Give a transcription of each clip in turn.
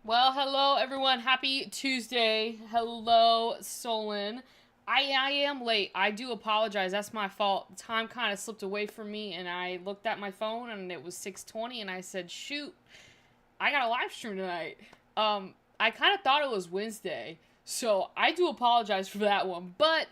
Well, hello everyone. Happy Tuesday. Hello, Solon. I am late. I do apologize. That's my fault. Time kind of slipped away from me and I looked at my phone and it was 6:20 and I said, "Shoot, I got a live stream tonight." I kind of thought it was Wednesday. So, I do apologize for that one. But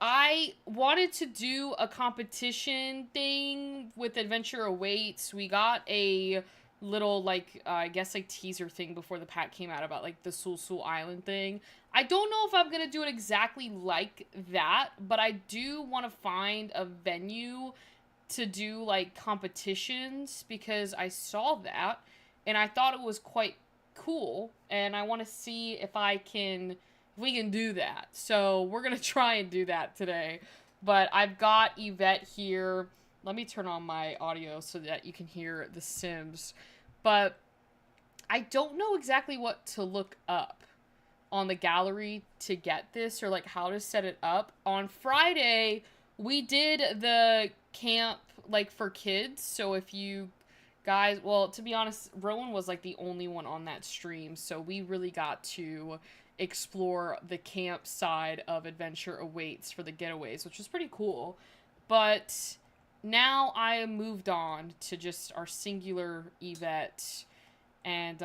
I wanted to do a competition thing with Adventure Awaits. We got a little I guess like teaser thing before the pack came out about like the Sul Sul Island thing. I don't know if I'm gonna do it exactly like that, but I do want to find a venue to do like competitions because I saw that and I thought it was quite cool and I want to see if we can do that. So, we're going to try and do that today. But I've got Yvette here. Let me turn on my audio so that you can hear the Sims. But I don't know exactly what to look up on the gallery to get this or like how to set it up. On Friday, we did the camp like for kids. So if you guys, well, to be honest, Rowan was like the only one on that stream, so we really got to explore the camp side of Adventure Awaits for the getaways, which was pretty cool. But now I am moved on to just our singular Yvette and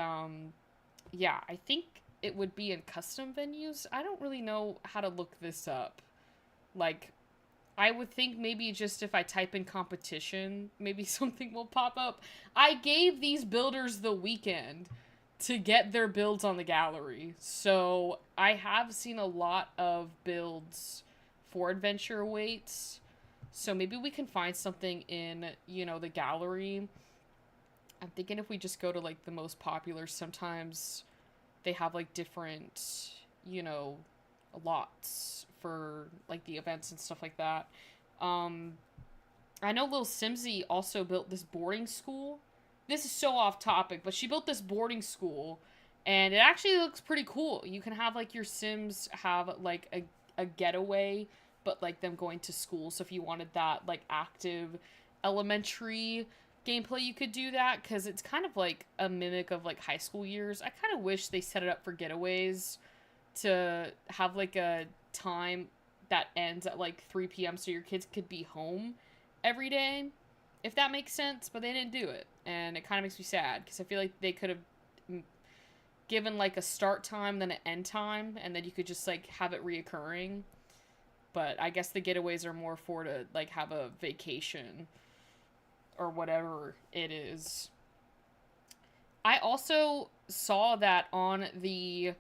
yeah, I think it would be in custom venues. I don't really know how to look this up. Like, I would think maybe just if I type in competition, maybe something will pop up. I gave these builders the weekend to get their builds on the gallery. So I have seen a lot of builds for Adventure Awaits. So maybe we can find something in, the gallery. I'm thinking if we just go to like the most popular, sometimes they have like different, you know, lots for like the events and stuff like that. Um, I know Lil Simsy also built this boarding school. This is so off topic, but she built this boarding school and it actually looks pretty cool. You can have like your Sims have like a getaway, but like them going to school. So if you wanted that like active elementary gameplay, you could do that because it's kind of like a mimic of like high school years. I kind of wish they set it up for getaways to have like a time that ends at like 3 p.m. so your kids could be home every day, if that makes sense. But they didn't do it, and it kind of makes me sad because I feel like they could have given like a start time, then an end time, and then you could just like have it reoccurring. But I guess the getaways are more for to like have a vacation or whatever it is. I also saw that on the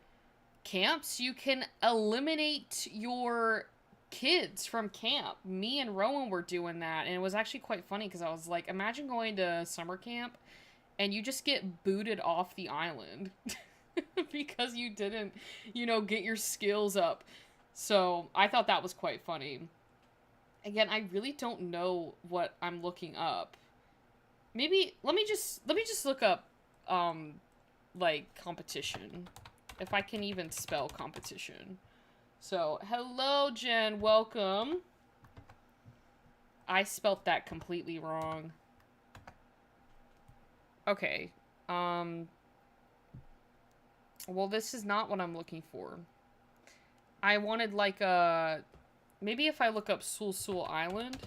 camps, you can eliminate your kids from camp. Me and Rowan were doing that, and it was actually quite funny because I was like, imagine going to summer camp and you just get booted off the island because you didn't, get your skills up. So I thought that was quite funny. Again, I really don't know what I'm looking up. Maybe let me just look up um like competition. If I can even spell competition. So, hello Jen, welcome. I spelt that completely wrong. Okay. Um well, this is not what I'm looking for. I wanted like a maybe if I look up Sul Sul Island,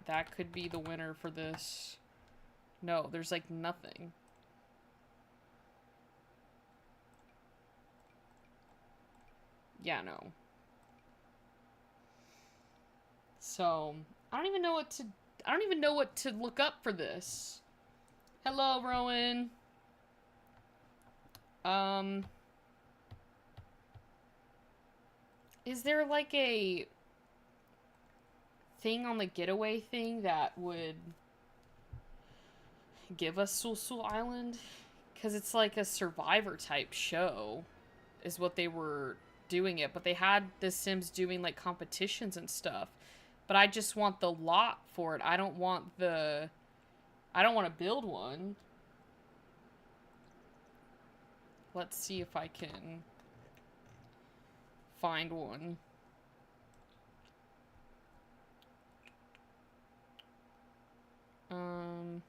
that could be the winner for this. No, there's like nothing. Yeah, no. So, I don't even know what to look up for this. Hello, Rowan. Um is there like a thing on the getaway thing that would give us Sul Sul Island? Cuz it's like a survivor type show is what they were doing it, but they had the Sims doing like competitions and stuff. But I just want the lot for it. I don't want to build one. Let's see if I can find one. Um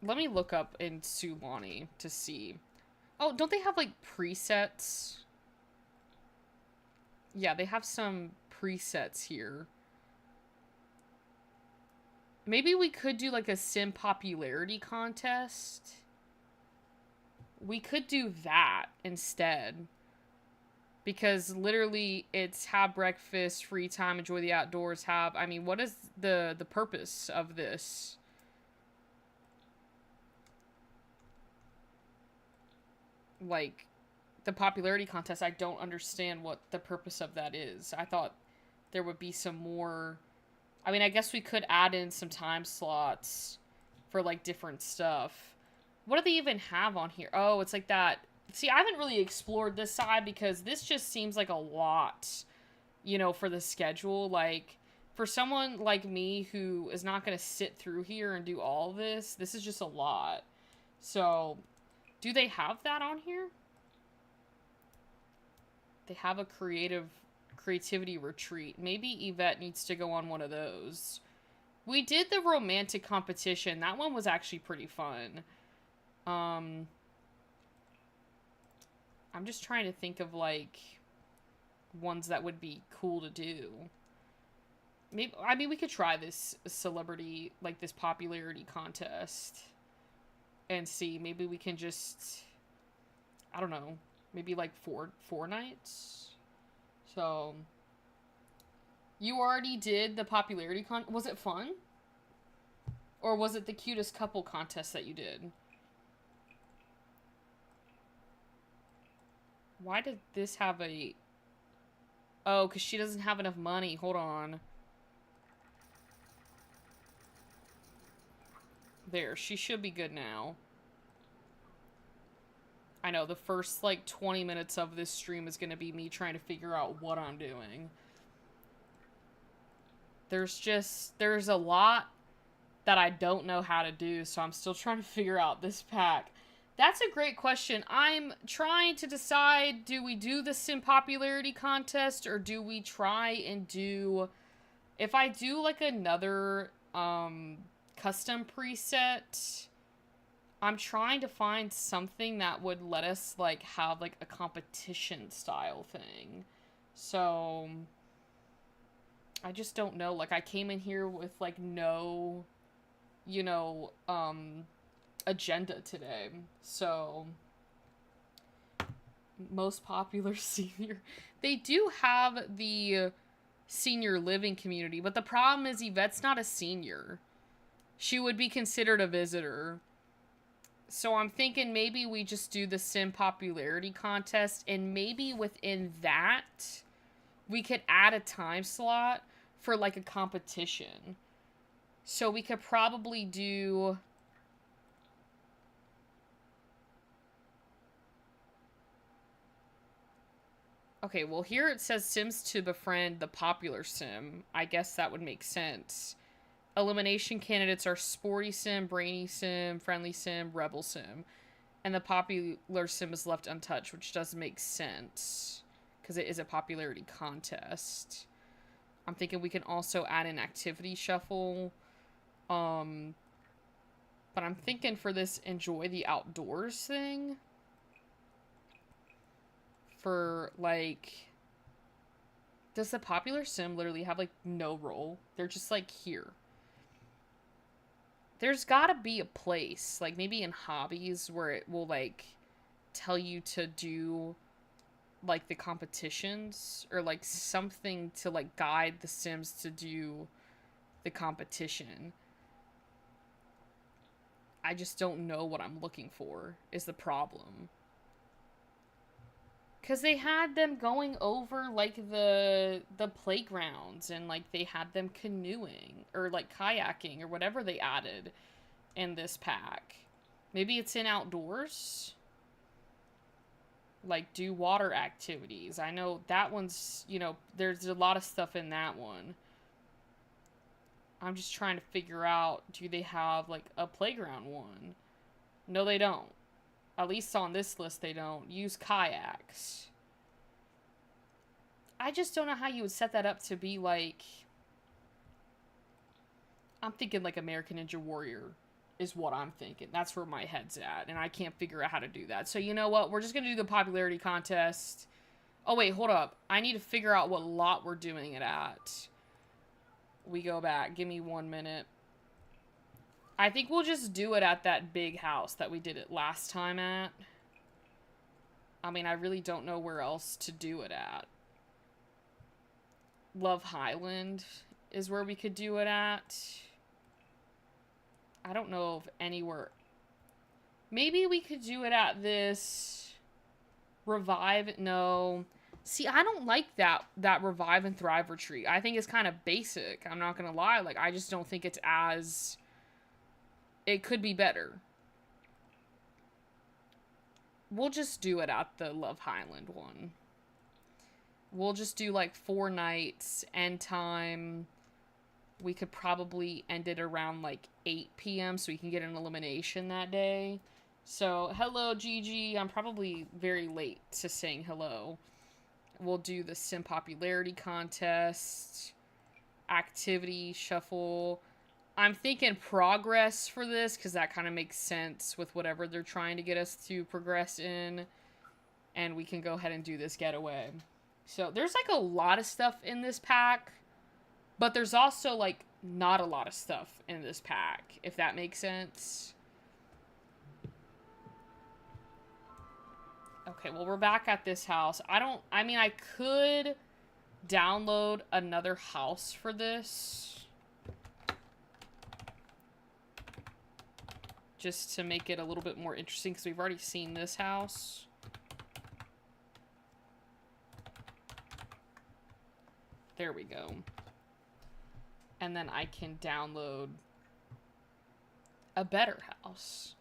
Let me look up in Sulani to see. Oh, don't they have, like, presets? Yeah, they have some presets here. Maybe we could do, like, a sim popularity contest. We could do that instead. Because literally it's have breakfast, free time, enjoy the outdoors, have... I mean, what is the purpose of this? Like, the popularity contest, I don't understand what the purpose of that is. I thought there would be some more... I mean, I guess we could add in some time slots for, like, different stuff. What do they even have on here? Oh, it's like that... See, I haven't really explored this side because this just seems like a lot, you know, for the schedule. Like, for someone like me who is not going to sit through here and do all this, this is just a lot. So, do they have that on here? They have a creativity retreat. Maybe Yvette needs to go on one of those. We did the romantic competition. That one was actually pretty fun. I'm just trying to think of, like, ones that would be cool to do. Maybe, I mean, we could try this celebrity, like, this popularity contest and see. Maybe we can just, I don't know, maybe, like, four nights? So, you already did the popularity was it fun? Or was it the cutest couple contest that you did? Why did this have a... Oh, because she doesn't have enough money. Hold on. There, she should be good now. I know, the first, like, 20 minutes of this stream is going to be me trying to figure out what I'm doing. There's a lot that I don't know how to do, so I'm still trying to figure out this pack. That's a great question. I'm trying to decide, do we do the sim popularity contest, or do we try and do... If I do, like, another, custom preset, I'm trying to find something that would let us, like, have, like, a competition style thing. So, I just don't know. Like, I came in here with, like, no, you know, agenda today. So, most popular senior. They do have the senior living community, but the problem is Yvette's not a senior. She would be considered a visitor. So I'm thinking maybe we just do the sim popularity contest, and maybe within that we could add a time slot for, like, a competition. So we could probably do... Okay, well, here it says Sims to befriend the popular sim. I guess that would make sense. Elimination candidates are Sporty Sim, Brainy Sim, Friendly Sim, Rebel Sim. And the popular sim is left untouched, which doesn't make sense, because it is a popularity contest. I'm thinking we can also add an activity shuffle. But I'm thinking for this enjoy the outdoors thing, for, like... Does the popular sim literally have, like, no role? They're just, like, here. There's gotta be a place, like, maybe in hobbies, where it will, like, tell you to do, like, the competitions, or, like, something to, like, guide the Sims to do the competition. I just don't know what I'm looking for, is the problem. Because they had them going over, like, the playgrounds, and, like, they had them canoeing, or, like, kayaking, or whatever they added in this pack. Maybe it's in outdoors? Like, do water activities. I know that one's, you know, there's a lot of stuff in that one. I'm just trying to figure out, do they have, like, a playground one? No, they don't. At least on this list, they don't. Use kayaks. I just don't know how you would set that up to be, like... I'm thinking, like, American Ninja Warrior. is what I'm thinking. That's where my head's at, and I can't figure out how to do that. So you know what? We're just going to do the popularity contest. Oh, wait, hold up. I need to figure out what lot we're doing it at. We go back. Give me 1 minute. I think we'll just do it at that big house that we did it last time at. I mean, I really don't know where else to do it at. Love Highland is where we could do it at. I don't know of anywhere. Maybe we could do it at this Revive. No. See, I don't like that Revive and Thrive retreat. I think it's kind of basic. I'm not going to lie. Like, I just don't think it's as... It could be better. We'll just do it at the Love Highland one. We'll just do like 4 nights, end time. We could probably end it around like 8 p.m. so we can get an elimination that day. So, hello, Gigi. I'm probably very late to saying hello. We'll do the sim popularity contest, activity, shuffle. I'm thinking progress for this because that kind of makes sense with whatever they're trying to get us to progress in. And we can go ahead and do this getaway. So there's like a lot of stuff in this pack, but there's also like not a lot of stuff in this pack, if that makes sense. Okay, well, we're back at this house. I mean, I could download another house for this. Just to make it a little bit more interesting, because we've already seen this house. There we go. And then I can download a better house.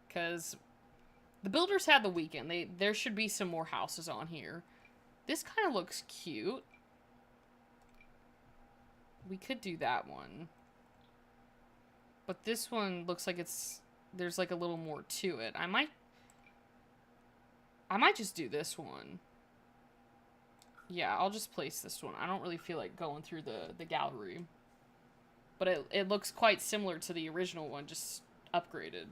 Because the builders had the weekend. There should be some more houses on here. This kind of looks cute. We could do that one. But this one looks like there's like a little more to it. I might just do this one. Yeah, I'll just place this one. I don't really feel like going through the gallery. But it looks quite similar to the original one, just upgraded.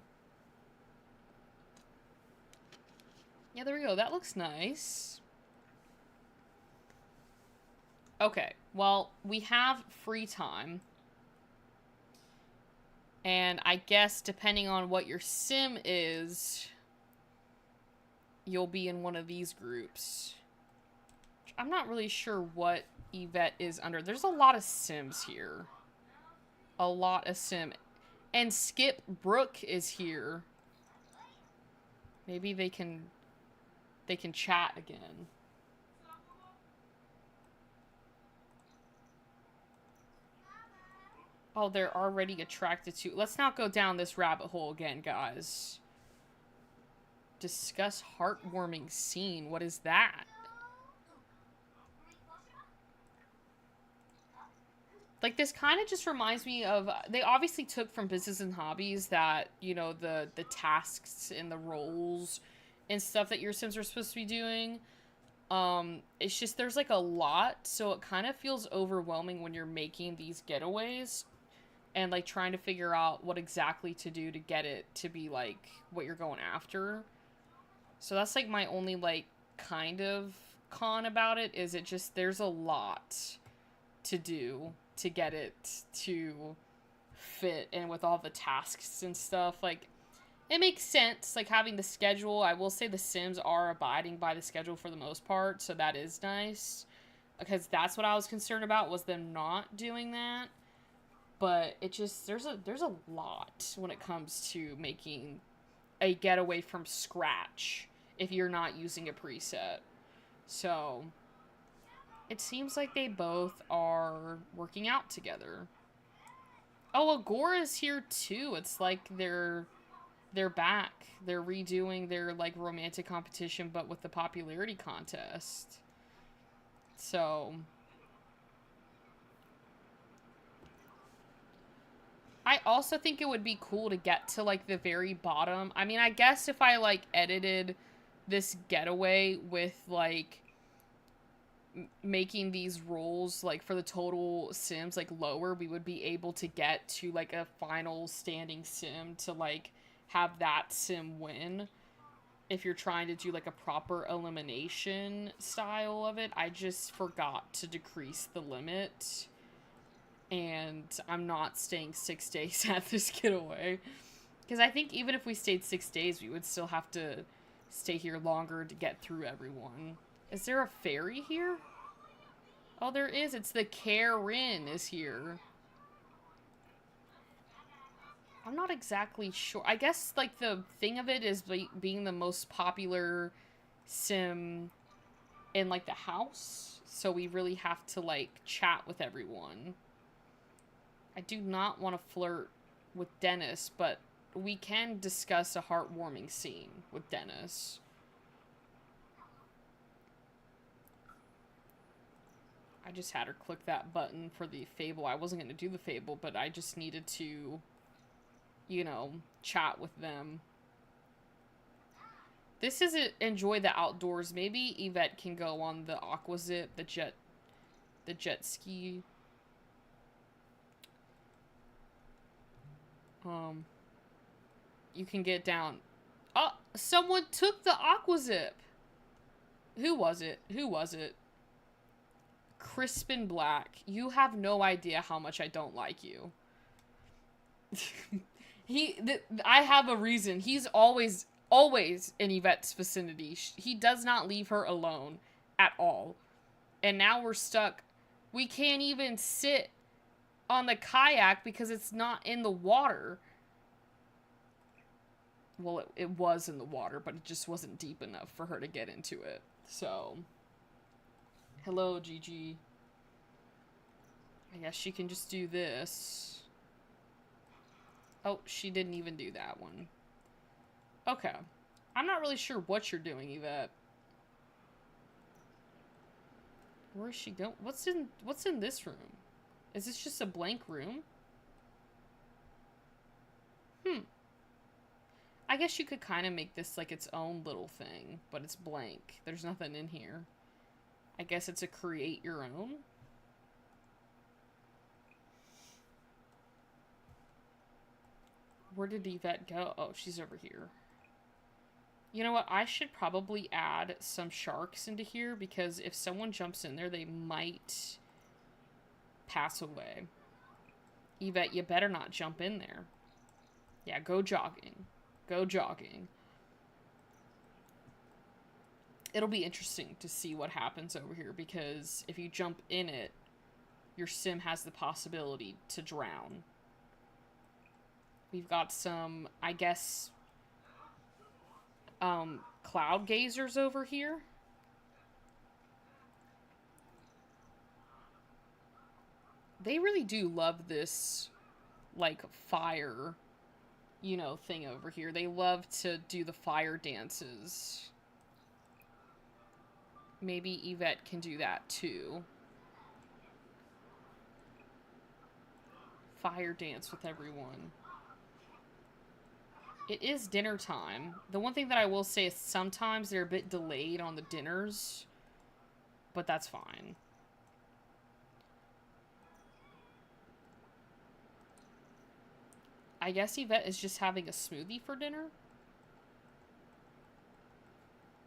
Yeah, there we go. That looks nice. Okay, well, we have free time. And I guess depending on what your sim is, you'll be in one of these groups. I'm not really sure what Yvette is under. There's a lot of sims here. A lot of sim. And Skip Brooke is here. Maybe they can chat again. Oh, they're already attracted to... Let's not go down this rabbit hole again, guys. Discuss heartwarming scene. What is that? Like, this kind of just reminds me of... They obviously took from Business and Hobbies that, you know, the tasks and the roles and stuff that your Sims are supposed to be doing. It's just there's, like, a lot, so it kind of feels overwhelming when you're making these getaways and, like, trying to figure out what exactly to do to get it to be, like, what you're going after. So that's, like, my only, like, kind of con about it, is it just, there's a lot to do to get it to fit, and with all the tasks and stuff, like, it makes sense, like, having the schedule. I will say the Sims are abiding by the schedule for the most part, so that is nice, because that's what I was concerned about, was them not doing that. But it just, there's a lot when it comes to making a getaway from scratch if you're not using a preset. So it seems like they both are working out together. Oh, Agora's here too. It's like they're back. They're redoing their, like, romantic competition, but with the popularity contest. So I also think it would be cool to get to, like, the very bottom. I mean, I guess if I, like, edited this getaway with, like, making these rules, like, for the total sims, like, lower, we would be able to get to, like, a final standing sim to, like, have that sim win. If you're trying to do, like, a proper elimination style of it, I just forgot to decrease the limit. And I'm not staying 6 days at this getaway. Because I think even if we stayed 6 days, we would still have to stay here longer to get through everyone. Is there a ferry here? Oh, there is. It's the Karen is here. I'm not exactly sure. I guess, like, the thing of it is being the most popular sim in, like, the house. So we really have to, like, chat with everyone. I do not want to flirt with Dennis, but we can discuss a heartwarming scene with Dennis. I just had her click that button for the fable. I wasn't going to do the fable, but I just needed to, you know, chat with them. This is enjoy the outdoors. Maybe Yvette can go on the Aquazip, the jet ski. You can get down. Oh, someone took the Aquazip. Who was it? Who was it? Crispin Black. You have no idea how much I don't like you. I have a reason. He's always in Yvette's vicinity. He does not leave her alone at all. And now we're stuck. We can't even sit on the kayak because it's not in the water. Well, it was in the water, but it just wasn't deep enough for her to get into it. So, hello, Gigi. I guess she can just do this. Oh, she didn't even do that one. Okay. I'm not really sure what you're doing, Yvette. Where is she going? What's in this room? Is this just a blank room? I guess you could kind of make this like its own little thing, but it's blank. There's nothing in here. I guess it's a create your own. Where did Yvette go? Oh, she's over here. You know what? I should probably add some sharks into here because if someone jumps in there, they might pass away. Yvette, you better not jump in there. Yeah, go jogging. Go jogging. It'll be interesting to see what happens over here because if you jump in it, your sim has the possibility to drown. We've got some, I guess, cloud gazers over here. They really do love this, like, fire, you know, thing over here. They love to do the fire dances. Maybe Yvette can do that, too. Fire dance with everyone. It is dinner time. The one thing that I will say is sometimes they're a bit delayed on the dinners, but that's fine. I guess Yvette is just having a smoothie for dinner?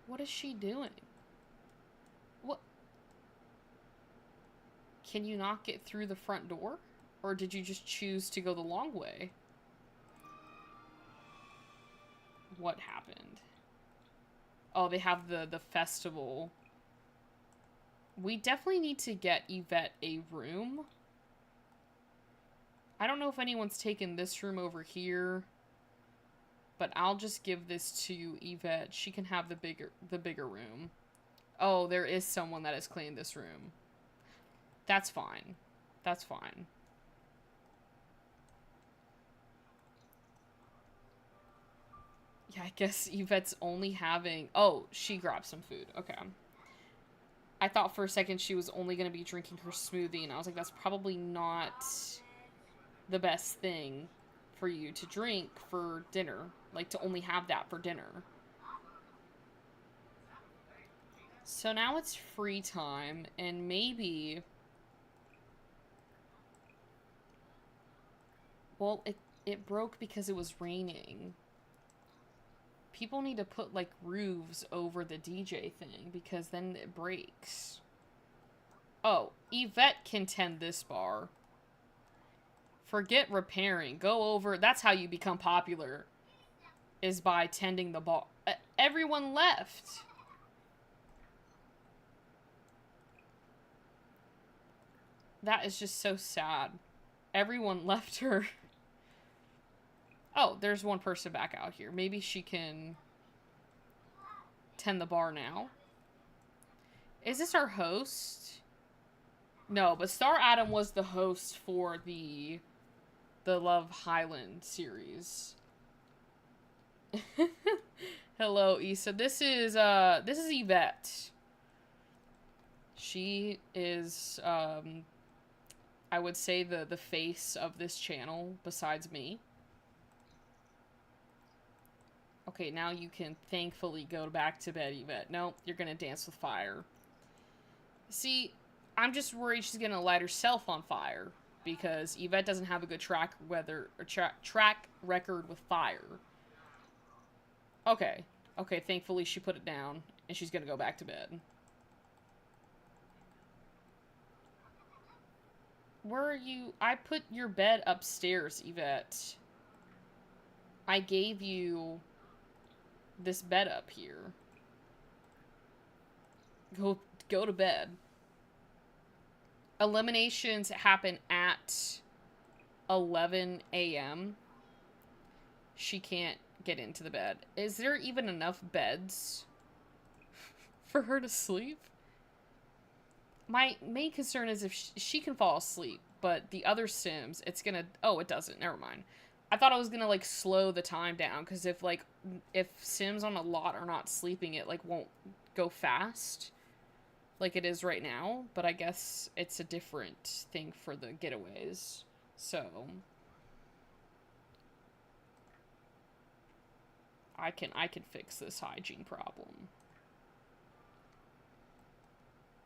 What is she doing? What? Can you not get through the front door? Or did you just choose to go the long way? What happened? Oh, they have the festival. We definitely need to get Yvette a room. I don't know if anyone's taken this room over here, but I'll just give this to Yvette. She can have the bigger room. Oh, there is someone that has claimed this room. That's fine. That's fine. Yeah, I guess Yvette's only having... Oh, she grabbed some food. Okay. I thought for a second she was only going to be drinking her smoothie, and I was like, that's probably not the best thing for you to drink for dinner. Like, to only have that for dinner. So now it's free time, and maybe... Well, it broke because it was raining. People need to put, like, roofs over the DJ thing, because then it breaks. Oh, Yvette can tend this bar. Forget repairing. Go over... That's how you become popular. Is by tending the bar. Everyone left. That is just so sad. Everyone left her. Oh, there's one person back out here. Maybe she can tend the bar now. Is this our host? No, but Star Adam was the host for the Love Highland series. Hello, Issa. This is Yvette. She is I would say the face of this channel besides me. Okay, now you can thankfully go back to bed, Yvette. No, you're gonna dance with fire. See, I'm just worried she's gonna light herself on fire because Yvette doesn't have a good track record with fire. Okay. Okay, thankfully she put it down and she's gonna go back to bed. Where are you? I put your bed upstairs, Yvette. I gave you this bed up here. Go to bed. Eliminations happen at 11 a.m. She can't get into the bed. Is there even enough beds for her to sleep? My main concern is if she can fall asleep, but the other Sims, it's gonna... Oh, it doesn't. Never mind. I thought I was gonna, like, slow the time down, because if Sims on a lot are not sleeping, it, like, won't go fast, like it is right now, but I guess it's a different thing for the getaways, so... I can fix this hygiene problem.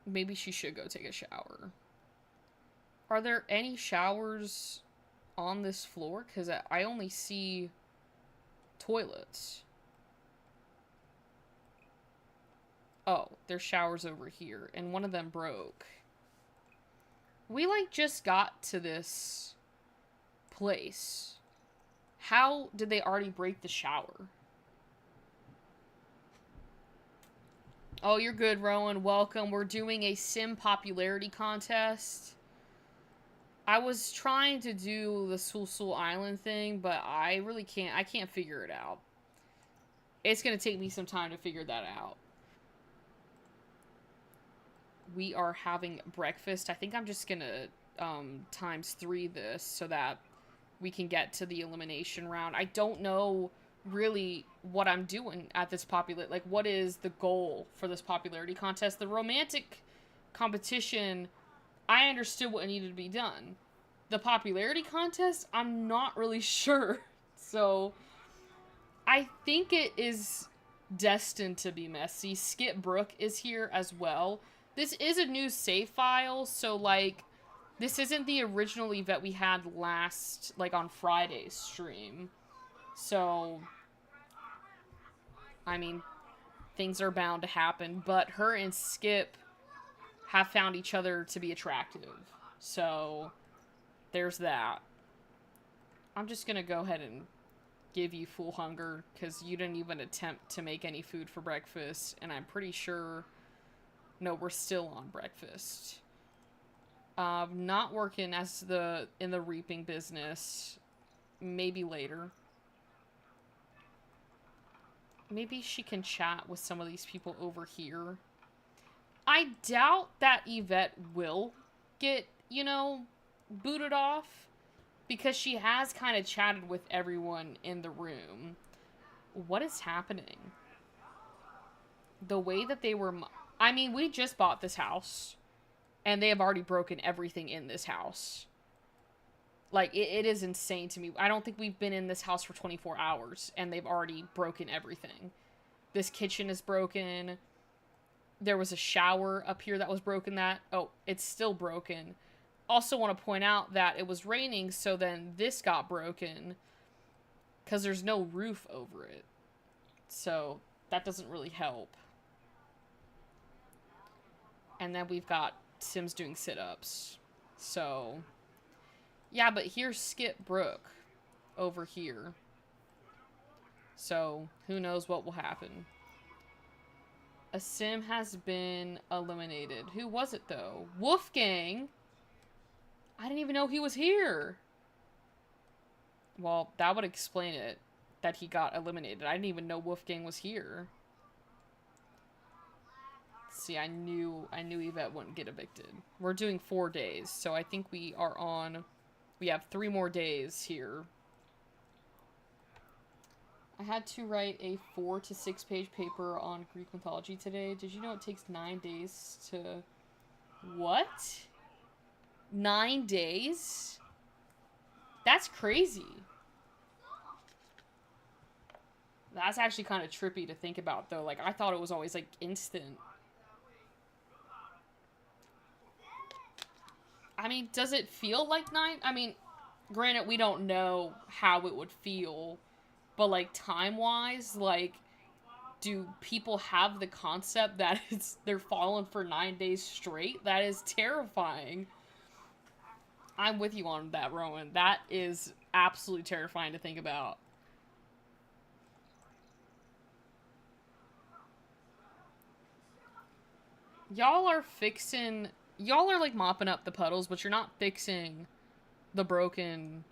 Maybe she should go take a shower. Are there any showers on this floor? Because I only see toilets. Oh, there's showers over here, and one of them broke. We, like, just got to this place. How did they already break the shower? Oh, you're good, Rowan. Welcome. We're doing a sim popularity contest. I was trying to do the Sul Island thing, but I really can't. I can't figure it out. It's going to take me some time to figure that out. We are having breakfast. I think I'm just going to ×3 this so that we can get to the elimination round. I don't know really what I'm doing at this like, what is the goal for this popularity contest? The romantic competition, I understood what needed to be done. The popularity contest, I'm not really sure. So, I think it is destined to be messy. Skip Brook is here as well. This is a new save file, so, like, this isn't the original Yvette we had last, like, on Friday's stream. So, I mean, things are bound to happen, but her and Skip have found each other to be attractive. So, there's that. I'm just gonna go ahead and give you full hunger, because you didn't even attempt to make any food for breakfast, and I'm pretty sure... No, we're still on breakfast. Not working as in the reaping business. Maybe later. Maybe she can chat with some of these people over here. I doubt that Yvette will get, you know, booted off. Because she has kind of chatted with everyone in the room. What is happening? The way that they were... I mean, we just bought this house. And they have already broken everything in this house. Like, it is insane to me. I don't think we've been in this house for 24 hours. And they've already broken everything. This kitchen is broken. There was a shower up here that was broken oh, it's still broken. Also want to point out that it was raining, so then this got broken because there's no roof over it. So that doesn't really help. And then we've got Sims doing sit-ups. So, yeah, but here's Skip Brook over here. So, who knows what will happen. A Sim has been eliminated. Who was it, though? Wolfgang? I didn't even know he was here. Well, that would explain it, that he got eliminated. I didn't even know Wolfgang was here. See, I knew Yvette wouldn't get evicted. We're doing 4 days, so I think we have 3 more days here. I had to write a 4 to 6 page paper on Greek mythology today. Did you know it takes 9 days to... What? 9 days? That's crazy. That's actually kind of trippy to think about, though. Like, I thought it was always, like, instant. I mean, does it feel like 9? I mean, granted, we don't know how it would feel, but, like, time-wise, like, do people have the concept that they're falling for 9 days straight? That is terrifying. I'm with you on that, Rowan. That is absolutely terrifying to think about. Y'all are like mopping up the puddles, but you're not fixing the broken,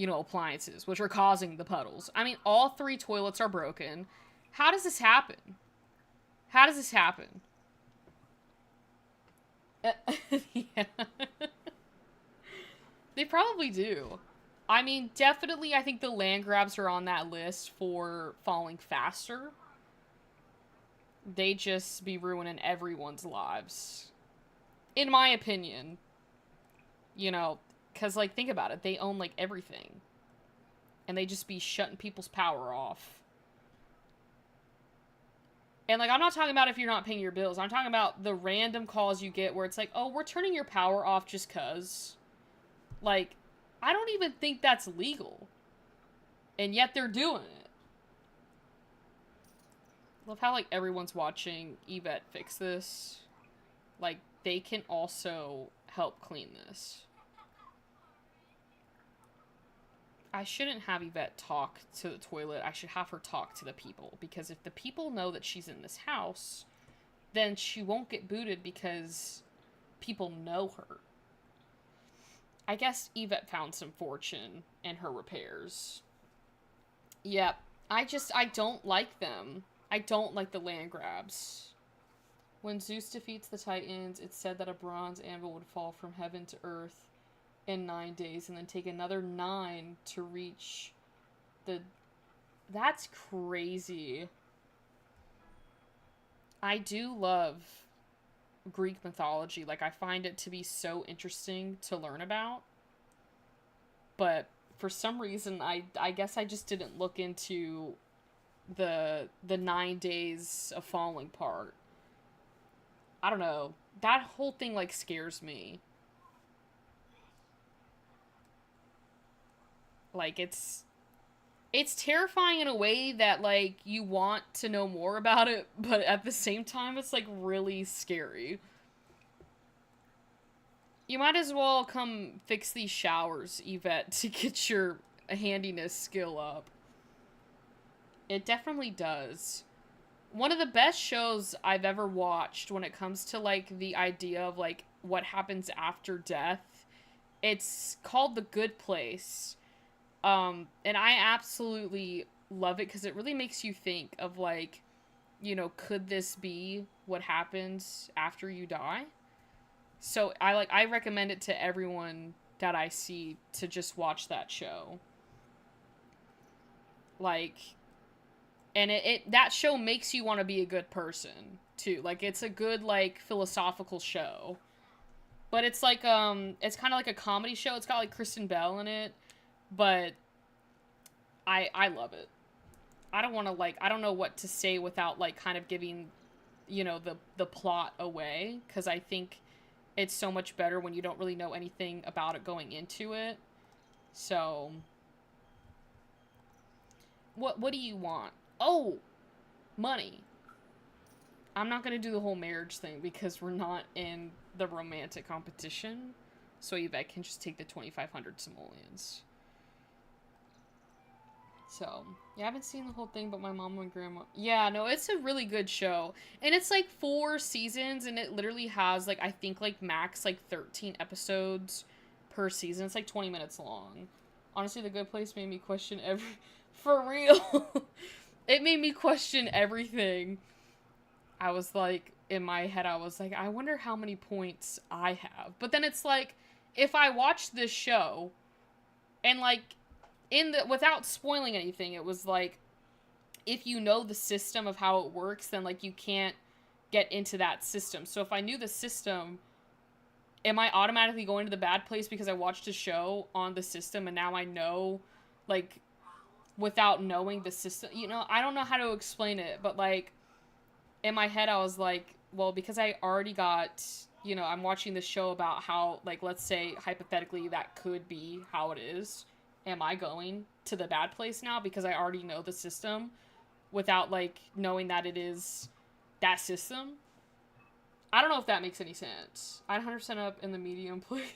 appliances, which are causing the puddles. I mean, all 3 toilets are broken. How does this happen? How does this happen? Yeah. They probably do. I mean, definitely, I think the land grabs are on that list for falling faster. They just be ruining everyone's lives. In my opinion. Because, like, think about it. They own, like, everything. And they just be shutting people's power off. And, like, I'm not talking about if you're not paying your bills. I'm talking about the random calls you get where it's like, oh, we're turning your power off just 'cause. Like, I don't even think that's legal. And yet they're doing it. Love how, like, everyone's watching Yvette fix this. Like, they can also help clean this. I shouldn't have Yvette talk to the toilet. I should have her talk to the people. Because if the people know that she's in this house, then she won't get booted because people know her. I guess Yvette found some fortune in her repairs. Yep. I don't like them. I don't like the land grabs. When Zeus defeats the Titans, it's said that a bronze anvil would fall from heaven to earth in 9 days and then take another 9 to reach the... That's crazy. I do love Greek mythology. Like, I find it to be so interesting to learn about. But for some reason, I guess I just didn't look into the 9 days of falling part. I don't know. That whole thing, like, scares me. Like, it's terrifying in a way that, like, you want to know more about it, but at the same time, it's, like, really scary. You might as well come fix these showers, Yvette, to get your handiness skill up. It definitely does. One of the best shows I've ever watched when it comes to, like, the idea of, like, what happens after death, it's called The Good Place. And I absolutely love it because it really makes you think of, like, could this be what happens after you die? So I recommend it to everyone that I see to just watch that show. Like, and that show makes you want to be a good person too. Like, it's a good, like, philosophical show. But it's like it's kind of like a comedy show. It's got, like, Kristen Bell in it, but I love it. I don't want to, like, I don't know what to say without, like, kind of giving the plot away, because I think it's so much better when you don't really know anything about it going into it. So, what do you want? Oh, money. I'm not gonna do the whole marriage thing because we're not in the romantic competition. So Yvette can just take the 2,500 simoleons. So, yeah, I haven't seen the whole thing, but my mom and grandma... Yeah, no, it's a really good show. And it's, like, 4 seasons, and it literally has, like, I think, like, max, like, 13 episodes per season. It's, like, 20 minutes long. Honestly, The Good Place made me question every... For real! It made me question everything. I was, like, in my head, I was like, I wonder how many points I have. But then it's, like, if I watch this show, and, like... without spoiling anything, it was like, if you know the system of how it works, then like you can't get into that system. So if I knew the system, am I automatically going to the bad place because I watched a show on the system and now I know, like, without knowing the system, I don't know how to explain it, but like in my head I was like, well, because I already got, I'm watching this show about how, like, let's say hypothetically that could be how it is. Am I going to the bad place now because I already know the system without, like, knowing that it is that system? I don't know if that makes any sense. I'd 100% up in the medium place.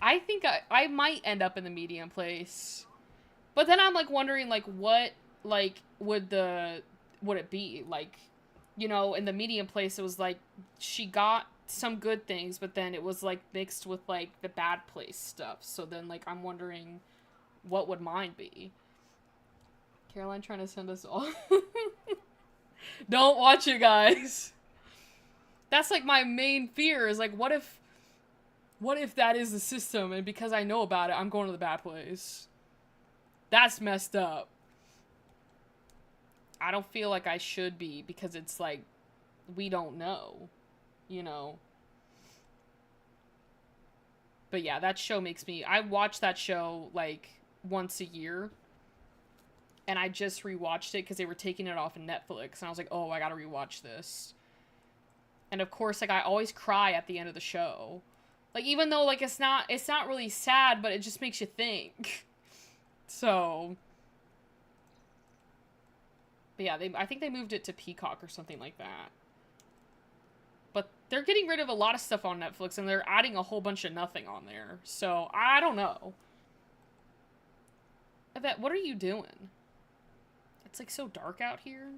I think I might end up in the medium place. But then I'm, like, wondering, like, what, like, would it be? Like, in the medium place, it was, like, she got some good things, but then it was like mixed with like the bad place stuff. So then like I'm wondering what would mine be. Caroline trying to send us all. Don't watch it, guys. That's like my main fear is like what if that is the system and because I know about it I'm going to the bad place. That's messed up. I don't feel like I should be because it's like we don't know. But yeah, that show makes me... I watch that show, like, once a year. And I just rewatched it because they were taking it off of Netflix. And I was like, oh, I gotta rewatch this. And of course, like, I always cry at the end of the show. Like, even though, like, it's not really sad, but it just makes you think. So... But yeah, I think they moved it to Peacock or something like that. But they're getting rid of a lot of stuff on Netflix, and they're adding a whole bunch of nothing on there. So, I don't know. Yvette, what are you doing? It's, like, so dark out here.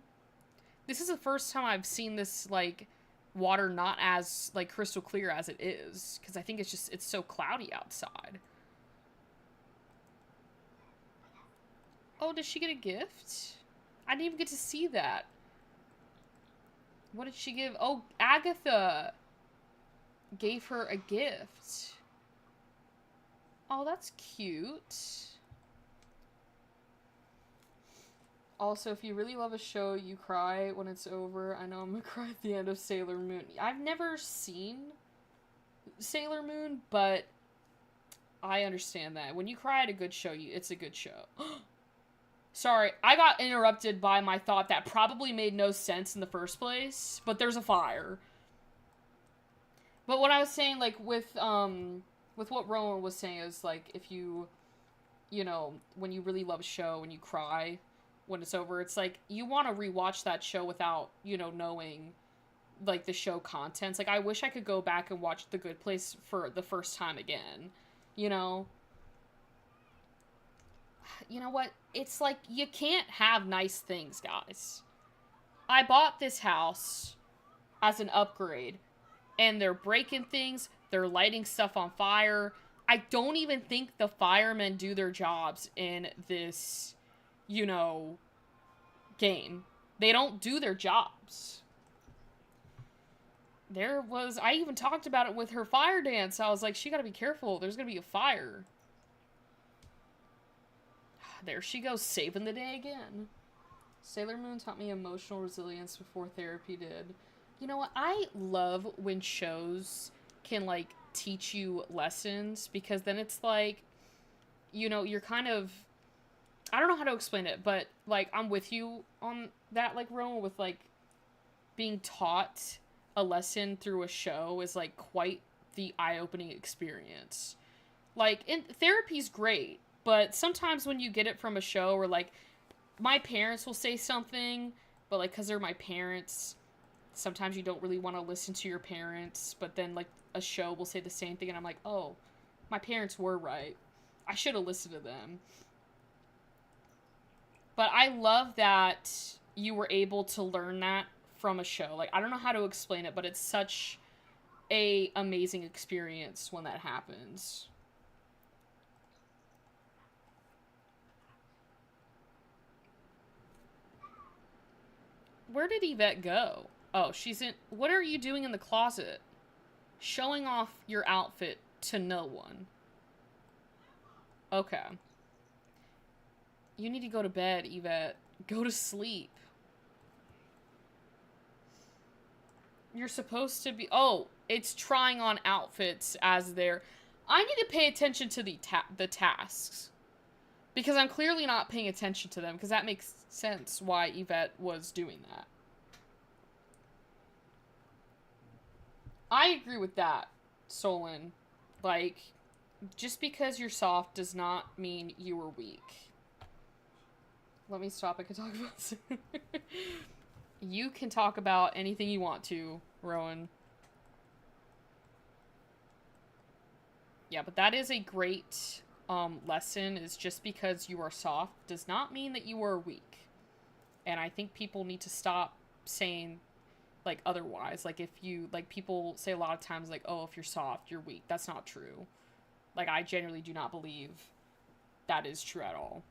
This is the first time I've seen this, like, water not as, like, crystal clear as it is. Because I think it's so cloudy outside. Oh, did she get a gift? I didn't even get to see that. What did she give? Oh, Agatha gave her a gift. Oh, that's cute. Also, if you really love a show, you cry when it's over. I know I'm gonna cry at the end of Sailor Moon. I've never seen Sailor Moon, but I understand that. When you cry at a good show, it's a good show. Sorry, I got interrupted by my thought that probably made no sense in the first place, but there's a fire. But what I was saying, like, with what Rowan was saying is, like, if you, when you really love a show and you cry when it's over, it's like, you want to rewatch that show without, knowing, like, the show contents. Like, I wish I could go back and watch The Good Place for the first time again, You know what? It's like, you can't have nice things, guys. I bought this house as an upgrade, and they're breaking things, they're lighting stuff on fire. I don't even think the firemen do their jobs in this, game. They don't do their jobs. I even talked about it with her fire dance. I was like, she gotta be careful, there's gonna be a fire. There she goes, saving the day again. Sailor Moon taught me emotional resilience before therapy did. You know what? I love when shows can, like, teach you lessons, because then it's like, you're kind of... I don't know how to explain it, but, like, I'm with you on that, like, Rowan, with, like, being taught a lesson through a show is, like, quite the eye-opening experience. Like, therapy's great, but sometimes when you get it from a show, or, like, my parents will say something, but, like, because they're my parents, sometimes you don't really want to listen to your parents, but then, like, a show will say the same thing, and I'm like, oh, my parents were right. I should have listened to them. But I love that you were able to learn that from a show. Like, I don't know how to explain it, but it's such a amazing experience when that happens. Where did Yvette go? Oh, she's in... What are you doing in the closet? Showing off your outfit to no one. Okay. You need to go to bed, Yvette. Go to sleep. You're supposed to be... Oh, it's trying on outfits as they're... I need to pay attention to the tasks. Because I'm clearly not paying attention to them, because that makes sense why Yvette was doing that. I agree with that, Solon. Like, just because you're soft does not mean you were weak. Let me stop. I can talk about this. You can talk about anything you want to, Rowan. Yeah, but that is a great lesson, is just because you are soft does not mean that you are weak. And I think people need to stop saying, like, otherwise. Like, if you, like, people say a lot of times, like, oh, if you're soft, you're weak. That's not true. Like, I genuinely do not believe that is true at all.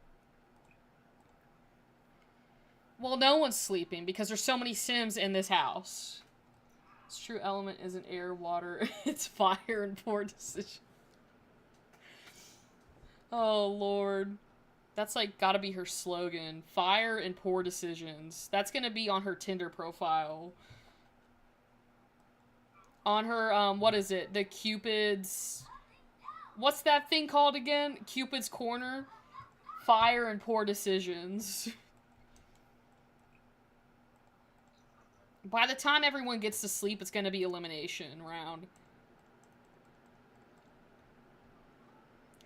Well, no one's sleeping because there's so many Sims in this house. Its true element isn't air, water, it's fire and poor decision. Oh, Lord. That's, like, gotta be her slogan. Fire and poor decisions. That's gonna be on her Tinder profile. On her, what is it? The Cupid's... What's that thing called again? Cupid's Corner? Fire and poor decisions. By the time everyone gets to sleep, it's gonna be elimination round.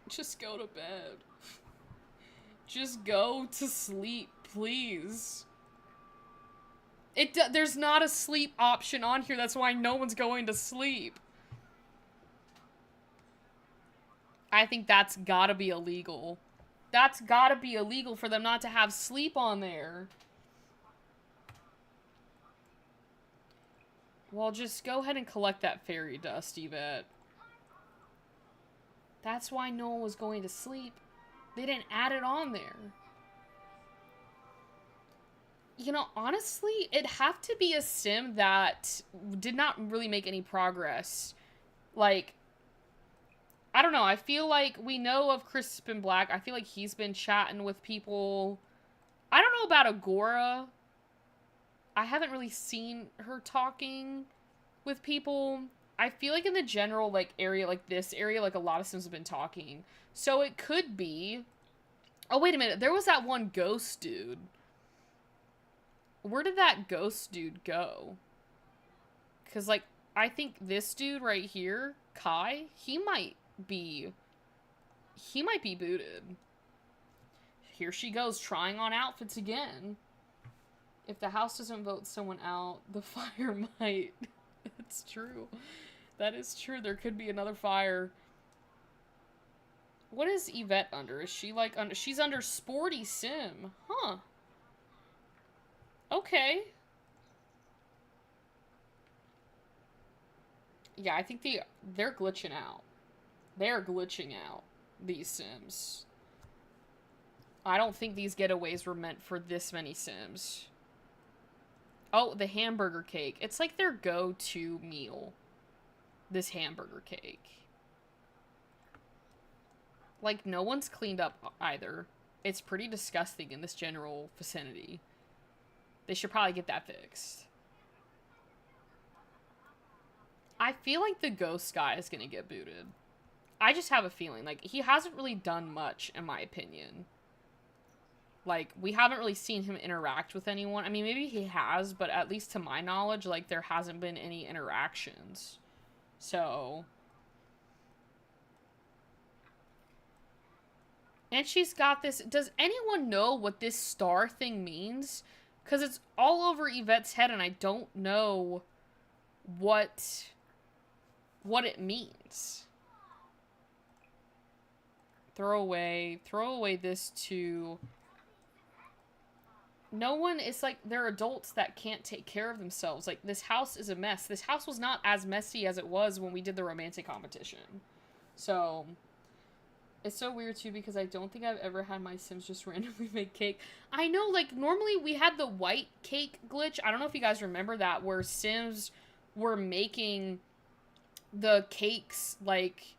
Just go to bed. Just go to sleep, please. There's not a sleep option on here, that's why no one's going to sleep. I think that's gotta be illegal. That's gotta be illegal for them not to have sleep on there. Well, just go ahead and collect that fairy dust, Yvette. That's why no one was going to sleep. They didn't add it on there. You know, honestly, it'd have to be a sim that did not really make any progress. Like, I don't know. I feel like we know of Crispin Black. I feel like he's been chatting with people. I don't know about Agora. I haven't really seen her talking with people. I feel like in the general, like, area, like this area, like, a lot of Sims have been talking. So it could be... Oh, wait a minute. There was that one ghost dude. Where did that ghost dude go? Because, like, I think this dude right here, Kai, he might be booted. Here she goes, trying on outfits again. If the house doesn't vote someone out, the fire might. It's true. That is true. There could be another fire. What is Yvette under? Is she, like, under... She's under Sporty Sim. Huh. Okay. Yeah, I think they're glitching out. They're glitching out, these Sims. I don't think these getaways were meant for this many Sims. Oh, the hamburger cake. It's like their go-to meal. This hamburger cake. Like, no one's cleaned up either. It's pretty disgusting in this general vicinity. They should probably get that fixed. I feel like the ghost guy is gonna get booted. I just have a feeling. Like, he hasn't really done much, in my opinion. Like, we haven't really seen him interact with anyone. I mean, maybe he has, but at least to my knowledge, like, there hasn't been any interactions. So... And she's got this... Does anyone know what this star thing means? Because it's all over Yvette's head, and I don't know what it means. Throw away this too. No one is like, they're adults that can't take care of themselves. Like, this house is a mess. This house was not as messy as it was when we did the romantic competition. So, it's so weird too because I don't think I've ever had my Sims just randomly make cake. I know, like, normally we had the white cake glitch. I don't know if you guys remember that, where Sims were making the cakes, like,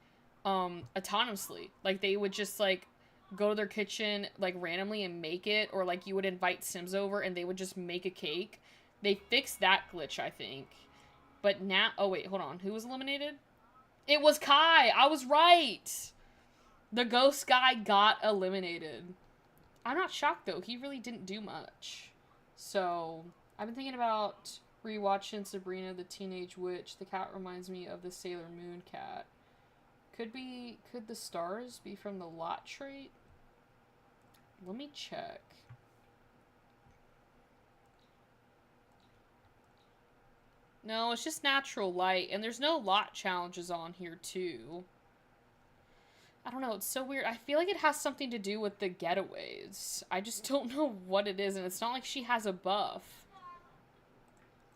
autonomously. Like, they would just, like, go to their kitchen, like, randomly and make it, or, like, you would invite Sims over and they would just make a cake. They fixed that glitch, I think. But now... Oh, wait, hold on. Who was eliminated? It was Kai! I was right! The ghost guy got eliminated. I'm not shocked, though. He really didn't do much. So, I've been thinking about rewatching Sabrina the Teenage Witch. The cat reminds me of the Sailor Moon cat. Could the stars be from the lot trait? Let me check. No, it's just natural light, and there's no lot challenges on here, too. I don't know, it's so weird. I feel like it has something to do with the getaways. I just don't know what it is, and it's not like she has a buff.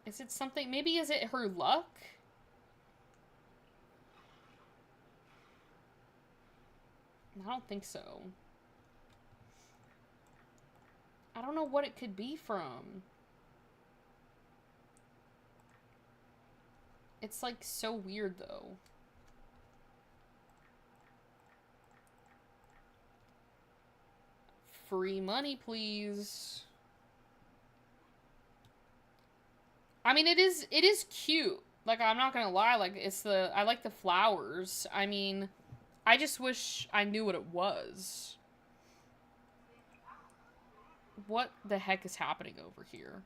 Is it something... Maybe is it her luck? I don't think so. I don't know what it could be from. It's, like, so weird, though. Free money, please. I mean, it is cute. Like, I'm not gonna lie, like, I like the flowers. I mean, I just wish I knew what it was. What the heck is happening over here?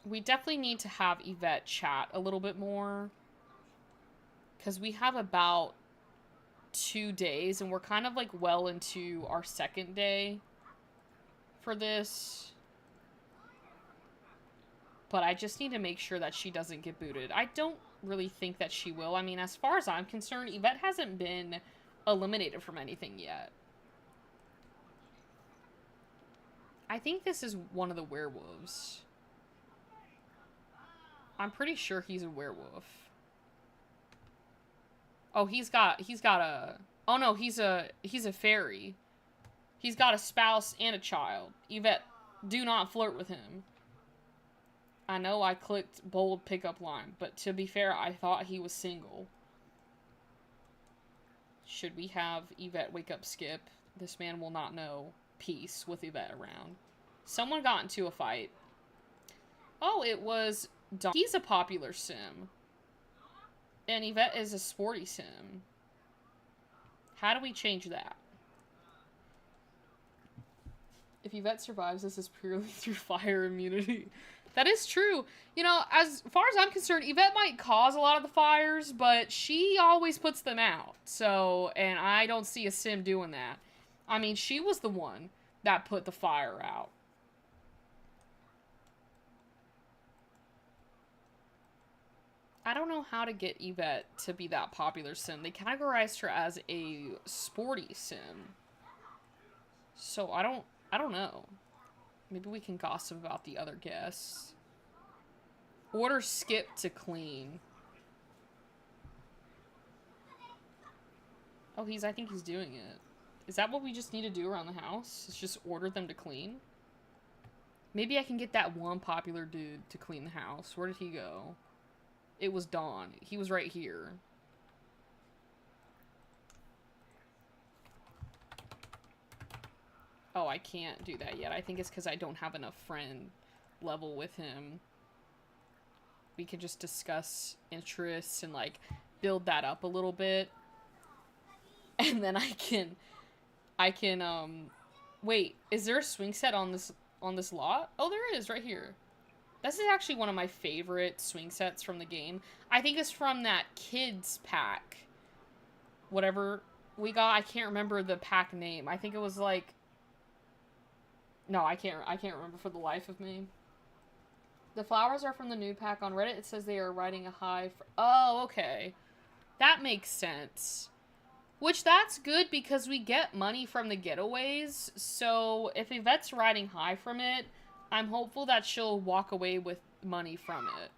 We definitely need to have Yvette chat a little bit more. Because we have about 2 days, and we're kind of, like, well into our second day for this. But I just need to make sure that she doesn't get booted. I don't really think that she will. I mean, as far as I'm concerned, Yvette hasn't been eliminated from anything yet. I think this is one of the werewolves. I'm pretty sure he's a werewolf. Oh, he's got a... Oh, no, he's a fairy. He's got a spouse and a child. Yvette, do not flirt with him. I know I clicked bold pickup line, but to be fair, I thought he was single. Should we have Yvette wake up Skip? This man will not know peace with Yvette around. Someone got into a fight. Oh, it was... He's a popular sim. And Yvette is a sporty sim. How do we change that? If Yvette survives, this is purely through fire immunity. That is true. You know, as far as I'm concerned, Yvette might cause a lot of the fires, but she always puts them out. So, and I don't see a sim doing that. I mean, she was the one that put the fire out. I don't know how to get Yvette to be that popular sim. They categorized her as a sporty sim. So I don't know. Maybe we can gossip about the other guests. Order Skip to clean. Oh, I think he's doing it. Is that what we just need to do around the house? Is just order them to clean? Maybe I can get that one popular dude to clean the house. Where did he go? It was Dawn. He was right here. Oh, I can't do that yet. I think it's because I don't have enough friend level with him. We could just discuss interests and, like, build that up a little bit. And then I can, wait, is there a swing set on this lot? Oh, there is, right here. This is actually one of my favorite swing sets from the game. I think it's from that kids pack. Whatever we got, I can't remember the pack name. I think it was like... No, I can't remember for the life of me. The flowers are from the new pack. On Reddit, it says they are riding a high for... Oh, okay. That makes sense. Which, that's good because we get money from the getaways. So, if Yvette's riding high from it, I'm hopeful that she'll walk away with money from it.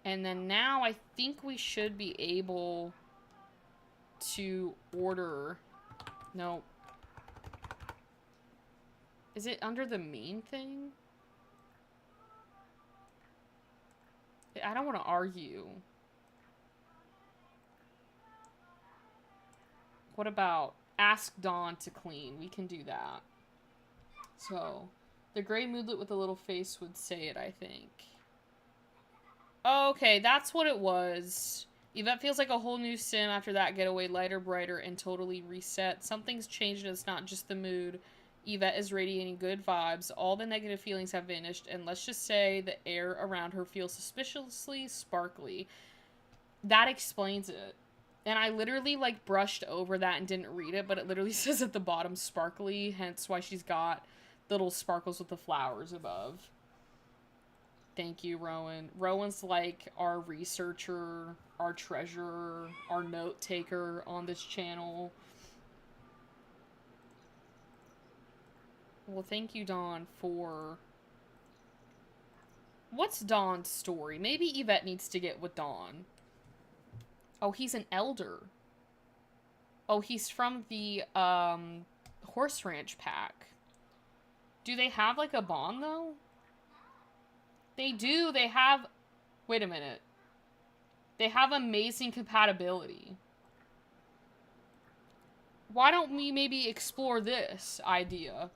And then now I think we should be able to order... No. Is it under the main thing? I don't want to argue. What about ask Dawn to clean? We can do that. So, the gray moodlet with the little face would say it, I think. Okay, that's what it was. Yvette feels like a whole new sim after that getaway, lighter, brighter, and totally reset. Something's changed and it's not just the mood. Yvette is radiating good vibes. All the negative feelings have vanished, and let's just say the air around her feels suspiciously sparkly. That explains it. And I literally, like, brushed over that and didn't read it, but it literally says at the bottom sparkly, hence why she's got the little sparkles with the flowers above. Thank you, Rowan. Rowan's like our researcher, our treasurer, our note taker on this channel. Well, thank you, Dawn, for... What's Dawn's story? Maybe Yvette needs to get with Dawn. Oh, he's an elder. Oh, he's from the, Horse Ranch pack. Do they have, like, a bond, though? They do. They have... Wait a minute. They have amazing compatibility. Why don't we maybe explore this idea?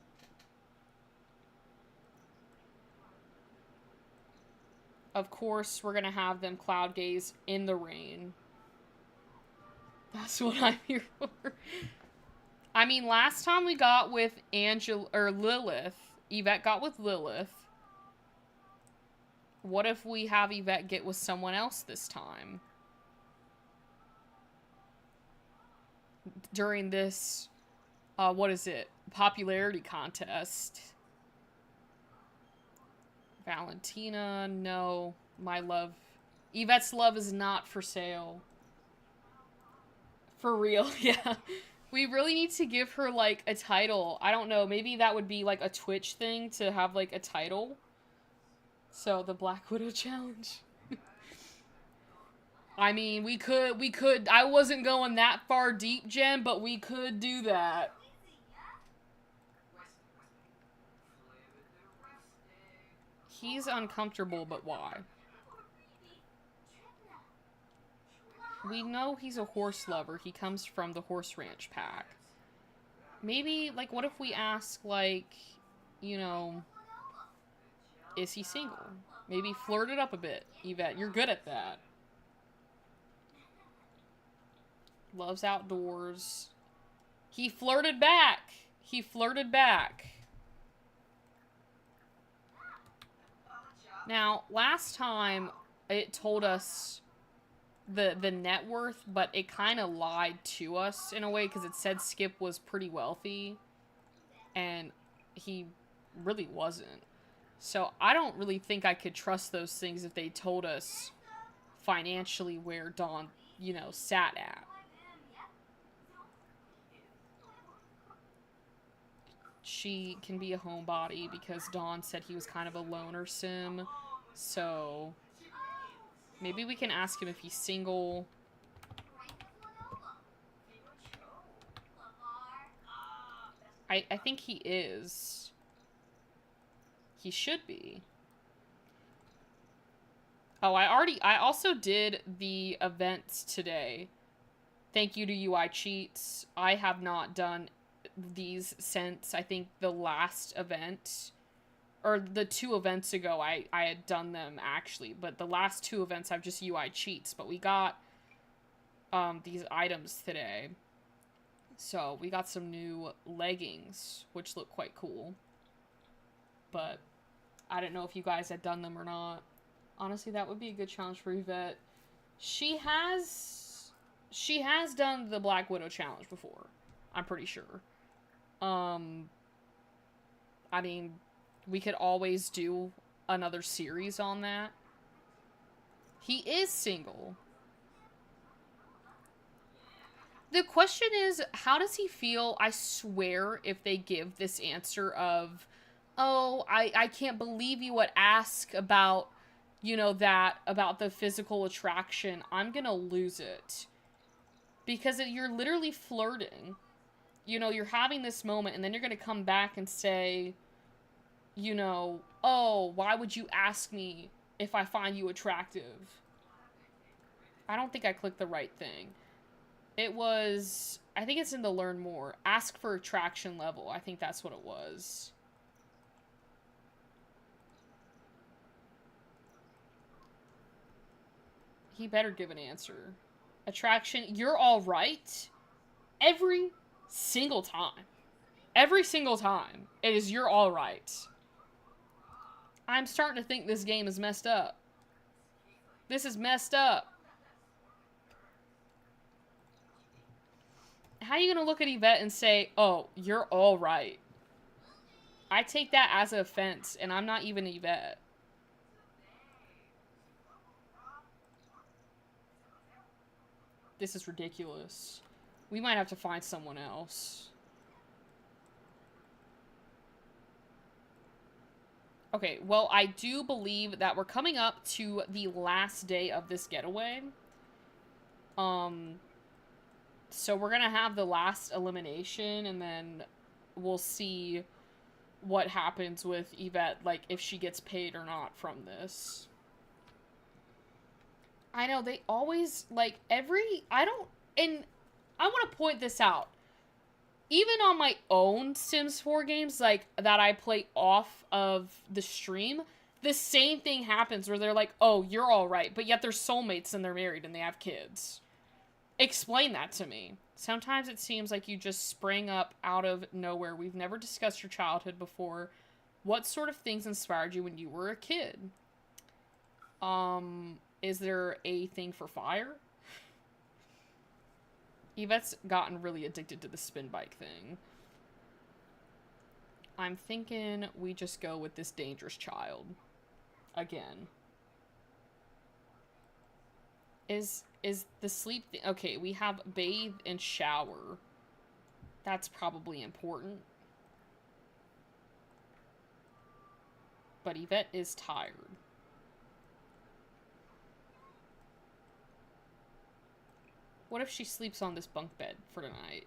Of course, we're gonna have them cloud gaze in the rain. That's what I'm here for. I mean, last time we got with Lilith. Yvette got with Lilith. What if we have Yvette get with someone else this time? During this, what is it? Popularity contest. Valentina, no. My love. Yvette's love is not for sale. For real, yeah. We really need to give her, like, a title. I don't know, maybe that would be, like, a Twitch thing to have, like, a title. So, the Black Widow Challenge. I mean, we could, I wasn't going that far deep, Jen, but we could do that. He's uncomfortable, but why? We know he's a horse lover. He comes from the Horse Ranch pack. Maybe, like, what if we ask, like, you know, is he single? Maybe flirt it up a bit, Yvette. You're good at that. Loves outdoors. He flirted back. He flirted back. Now, last time, it told us the net worth, but it kind of lied to us in a way, because it said Skip was pretty wealthy, and he really wasn't. So, I don't really think I could trust those things if they told us financially where Dawn, you know, sat at. She can be a homebody because Dawn said he was kind of a loner sim. So, maybe we can ask him if he's single. I think he is. He should be. Oh, I also did the events today. Thank you to UI Cheats. I have not done these since, I think, the last event. Or the 2 events ago, I had done them, actually. But the last 2 events, I've just UI Cheats. But we got these items today. So we got some new leggings, which look quite cool. But I didn't know if you guys had done them or not. Honestly, that would be a good challenge for Yvette. She has done the Black Widow challenge before. I'm pretty sure. I mean, we could always do another series on that. He is single. The question is, how does he feel? I swear, if they give this answer of, oh, I can't believe you would ask about, you know, that, about the physical attraction, I'm gonna lose it. Because you're literally flirting. You know, you're having this moment, and then you're gonna come back and say, you know, oh, why would you ask me if I find you attractive? I don't think I clicked the right thing. It was, I think it's in the learn more. Ask for attraction level. I think that's what it was. He better give an answer. Attraction, you're all right. Every single time. Every single time. It is you're all right. I'm starting to think this game is messed up. This is messed up. How are you going to look at Yvette and say, oh, you're all right? I take that as an offense, and I'm not even Yvette. This is ridiculous. We might have to find someone else. Okay, well, I do believe that we're coming up to the last day of this getaway. So we're gonna have the last elimination, and then we'll see what happens with Yvette, like, if she gets paid or not from this. I know, they always, like, and I want to point this out. Even on my own Sims 4 games, like, that I play off of the stream, the same thing happens where they're like, oh, you're alright, but yet they're soulmates and they're married and they have kids. Explain that to me. Sometimes it seems like you just sprang up out of nowhere. We've never discussed your childhood before. What sort of things inspired you when you were a kid? Is there a thing for fire? Yvette's gotten really addicted to the spin bike thing. I'm thinking we just go with this dangerous child. Again. Is the sleep okay, we have bathe and shower. That's probably important. But Yvette is tired. What if she sleeps on this bunk bed for tonight?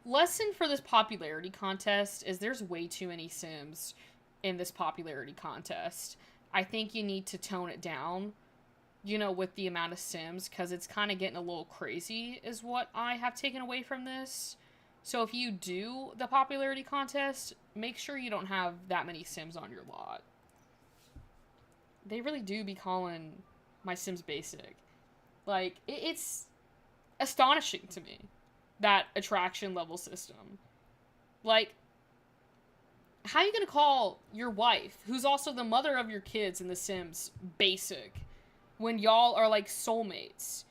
Lesson for this popularity contest is there's way too many Sims in this popularity contest. I think you need to tone it down, you know, with the amount of Sims, because it's kind of getting a little crazy is what I have taken away from this. So if you do the popularity contest, make sure you don't have that many Sims on your lot. They really do be calling my Sims basic. Like, it's astonishing to me, that attraction level system. Like, how are you going to call your wife, who's also the mother of your kids in The Sims, basic, when y'all are, like, soulmates,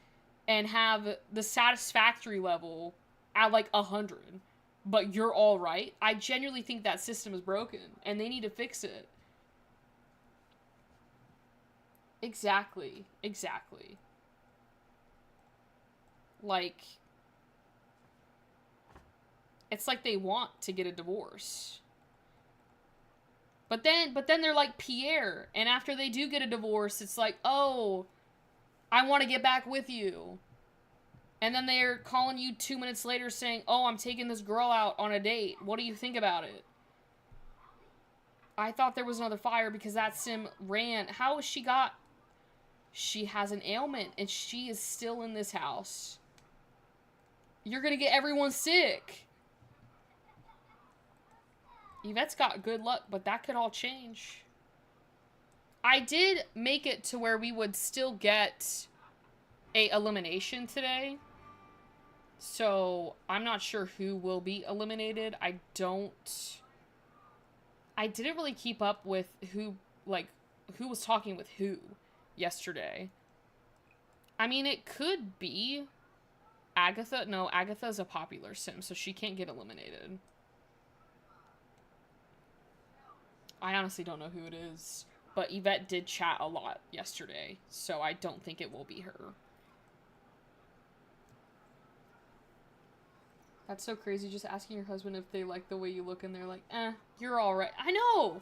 and have the satisfactory level at, like, 100, but you're all right? I genuinely think that system is broken, and they need to fix it. Exactly. Exactly. Like, it's like they want to get a divorce. But then they're like Pierre, and after they do get a divorce, it's like, oh, I want to get back with you. And then they're calling you 2 minutes later saying, oh, I'm taking this girl out on a date. What do you think about it? I thought there was another fire because that Sim ran. How has she got... She has an ailment, and she is still in this house. You're gonna get everyone sick. Yvette's got good luck, but that could all change. I did make it to where we would still get a elimination today. So I'm not sure who will be eliminated. I didn't really keep up with who was talking with who yesterday. I mean, it could be Agatha. No, Agatha's a popular sim, so she can't get eliminated. I honestly don't know who it is. But Yvette did chat a lot yesterday, so I don't think it will be her. That's so crazy, just asking your husband if they like the way you look and they're like, you're alright. I know!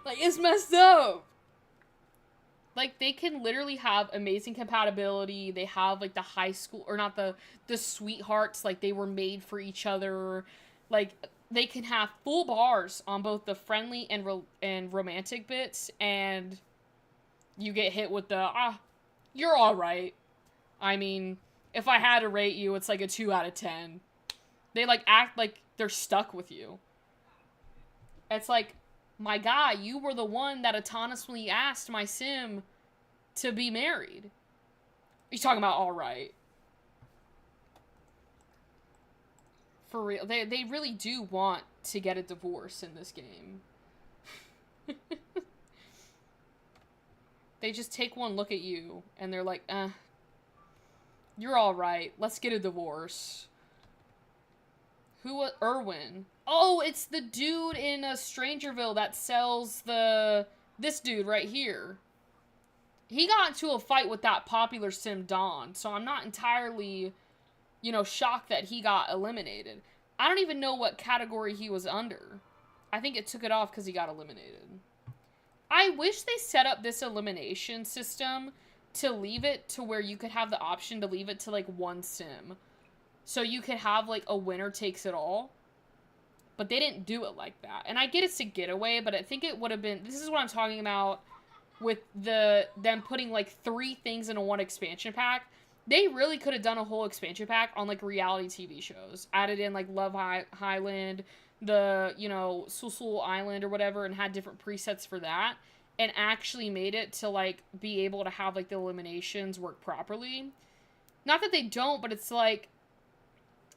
Like, it's messed up! Like, they can literally have amazing compatibility. They have, like, the high school, or not the sweethearts, like, they were made for each other. Like, they can have full bars on both the friendly and romantic bits, and you get hit with the, you're alright. I mean, if I had to rate you, it's like a 2 out of 10. They, like, act like they're stuck with you. It's like, my guy, you were the one that autonomously asked my sim to be married. He's talking about alright. For real. They really do want to get a divorce in this game. They just take one look at you, and they're like, you're alright. Let's get a divorce. Who was Irwin? Oh, it's the dude in Strangerville that sells this dude right here. He got into a fight with that popular sim Dawn, so I'm not entirely, shocked that he got eliminated. I don't even know what category he was under. I think it took it off because he got eliminated. I wish they set up this elimination system to leave it to where you could have the option to leave it to, like, one sim. So you could have, like, a winner takes it all. But they didn't do it like that. And I get it's a getaway, but I think it would have been... This is what I'm talking about with them putting, like, 3 things in a one expansion pack. They really could have done a whole expansion pack on, like, reality TV shows. Added in, like, Love Highland, the, Sul Island or whatever, and had different presets for that. And actually made it to, like, be able to have, like, the eliminations work properly. Not that they don't, but it's, like...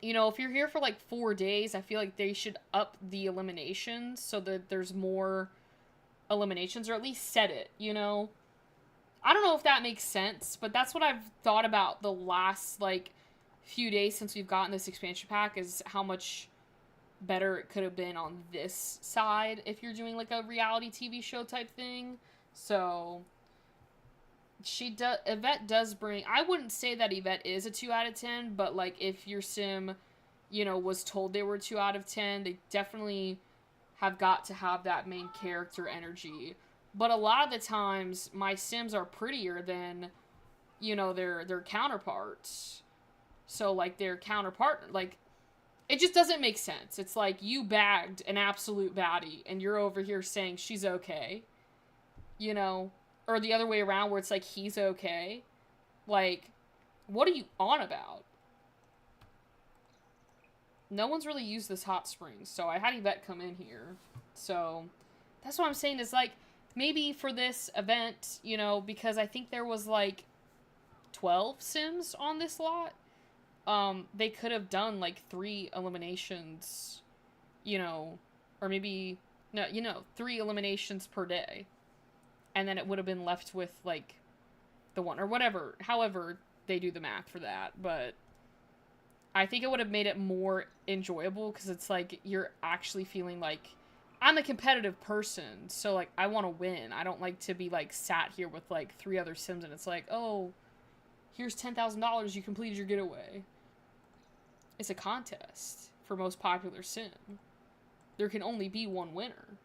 if you're here for, like, 4 days, I feel like they should up the eliminations so that there's more eliminations, or at least set it, I don't know if that makes sense, but that's what I've thought about the last, like, few days since we've gotten this expansion pack, is how much better it could have been on this side if you're doing, like, a reality TV show type thing. So... Yvette does bring... I wouldn't say that Yvette is a 2 out of 10, but, like, if your sim, was told they were 2 out of 10, they definitely have got to have that main character energy. But a lot of the times, my sims are prettier than, their counterparts. So, like, their counterpart... Like, it just doesn't make sense. It's like, you bagged an absolute baddie, and you're over here saying she's okay. Or the other way around, where it's like, he's okay. Like, what are you on about? No one's really used this hot springs, so I had Yvette come in here. So, that's what I'm saying is, like, maybe for this event, because I think there was, like, 12 sims on this lot. They could have done, like, 3 eliminations, or maybe, no, 3 eliminations per day. And then it would have been left with, like, the one, or whatever, however they do the math for that. But I think it would have made it more enjoyable, because it's like, you're actually feeling like, I'm a competitive person, so, like, I want to win. I don't like to be, like, sat here with, like, 3 other sims, and it's like, oh, here's $10,000, you completed your getaway. It's a contest for most popular sim. There can only be one winner.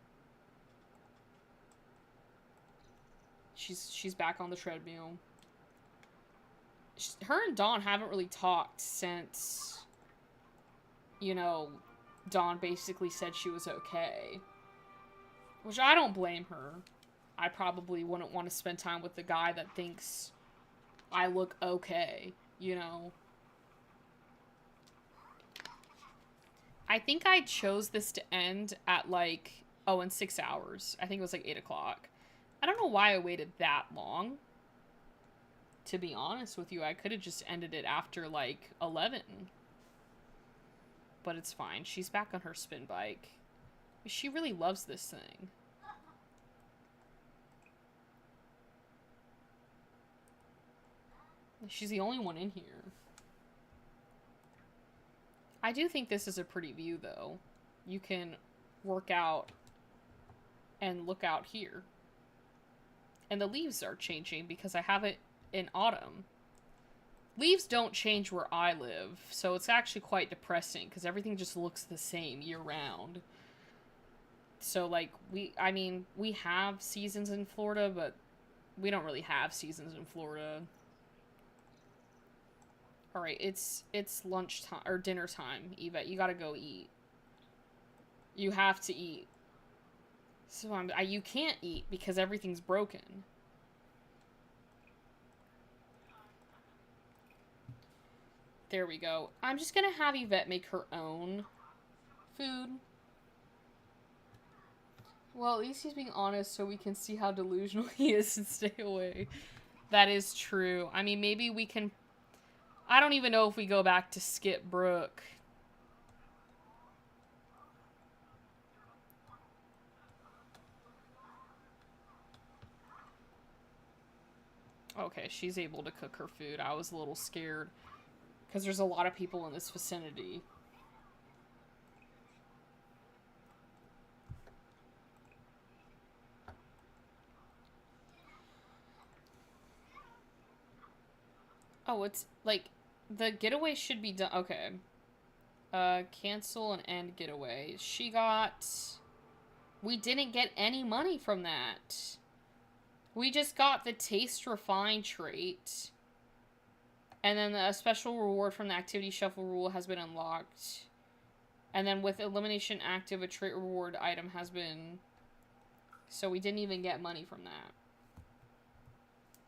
She's back on the treadmill. Her and Dawn haven't really talked since, Dawn basically said she was okay. Which I don't blame her. I probably wouldn't want to spend time with the guy that thinks I look okay, I think I chose this to end at, like, in 6 hours. I think it was, like, 8 o'clock. I don't know why I waited that long to be honest with you. I could have just ended it after, like, 11. But it's fine. She's back on her spin bike. She really loves this thing. She's the only one in here. I do think this is a pretty view, though. You can work out and look out here. And the leaves are changing because I have it in autumn. Leaves don't change where I live, so it's actually quite depressing because everything just looks the same year-round. So, like, we have seasons in Florida, but we don't really have seasons in Florida. Alright, it's lunchtime, or dinner time, Yvette. You gotta go eat. You have to eat. So you can't eat because everything's broken. There we go. I'm just gonna have Yvette make her own food. Well, at least he's being honest so we can see how delusional he is and stay away. That is true. I mean, maybe we can... I don't even know if we go back to Skip Brook. Okay, she's able to cook her food. I was a little scared. Because there's a lot of people in this vicinity. Oh, it's, like, the getaway should be done. Okay. Cancel and end getaway. She got... We didn't get any money from that. We just got the Taste Refine trait. And then a special reward from the Activity Shuffle rule has been unlocked. And then with Elimination Active, a trait reward item has been... So we didn't even get money from that.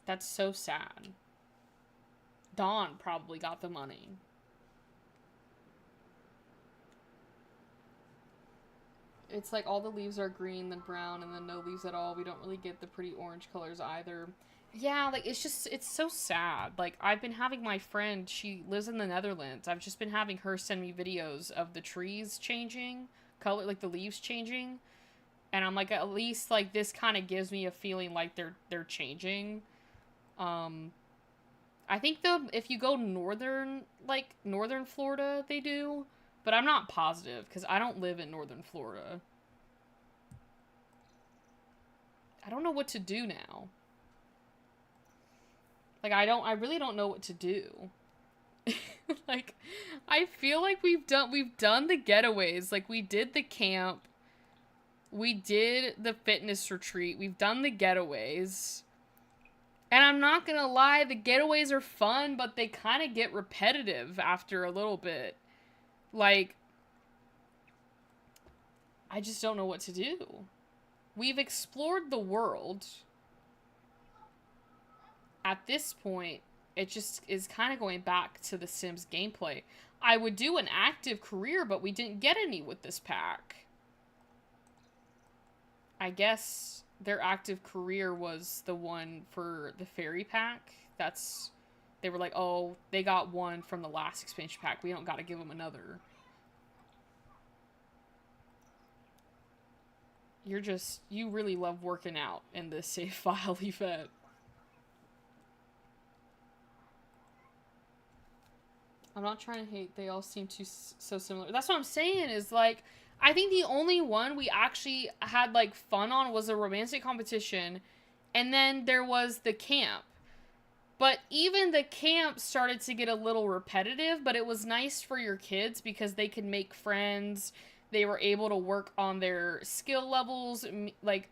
That's so sad. Dawn probably got the money. It's like all the leaves are green, then brown, and then no leaves at all. We don't really get the pretty orange colors either. Yeah, like, it's just, it's so sad. Like, I've been having my friend, she lives in the Netherlands. I've just been having her send me videos of the trees changing, color, like the leaves changing. And I'm like, at least, like, this kind of gives me a feeling like they're changing. I think, if you go northern Florida, they do. But I'm not positive, because I don't live in northern Florida. I don't know what to do now. Like, I really don't know what to do. Like, I feel like we've done the getaways. Like, we did the camp. We did the fitness retreat. We've done the getaways. And I'm not gonna lie, the getaways are fun, but they kind of get repetitive after a little bit. Like, I just don't know what to do. We've explored the world. At this point, it just is kind of going back to the Sims gameplay. I would do an active career, but we didn't get any with this pack. I guess their active career was the one for the fairy pack. They were like, oh, they got one from the last expansion pack. We don't gotta give them another. You really love working out in this save file, Yvette. I'm not trying to hate, they all seem so similar. That's what I'm saying, is like, I think the only one we actually had, like, fun on was a romantic competition, and then there was the camp. But even the camp started to get a little repetitive, but it was nice for your kids because they could make friends. They were able to work on their skill levels. Like,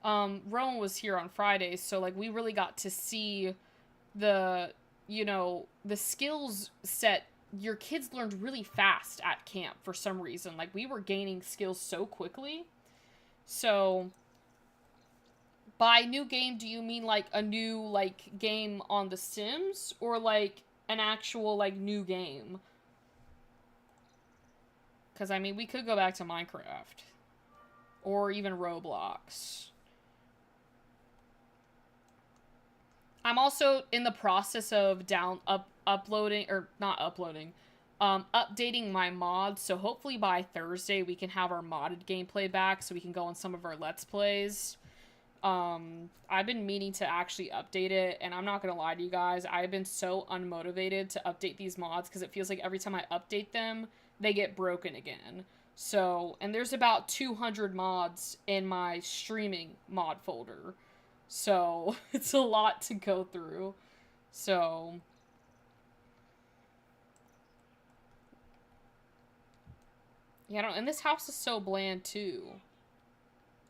Rowan was here on Fridays, so, like, we really got to see the skills set. Your kids learned really fast at camp for some reason. Like, we were gaining skills so quickly. So, by new game, do you mean, like, a new, like, game on The Sims? Or, like, an actual, like, new game? Because, I mean, we could go back to Minecraft. Or even Roblox. I'm also in the process of updating my mods. So hopefully by Thursday we can have our modded gameplay back, so we can go on some of our Let's Plays. I've been meaning to actually update it, and I'm not gonna lie to you guys, I've been so unmotivated to update these mods because it feels like every time I update them, they get broken again. So, and there's about 200 mods in my streaming mod folder. So, it's a lot to go through. So, yeah, I don't, and this house is so bland too.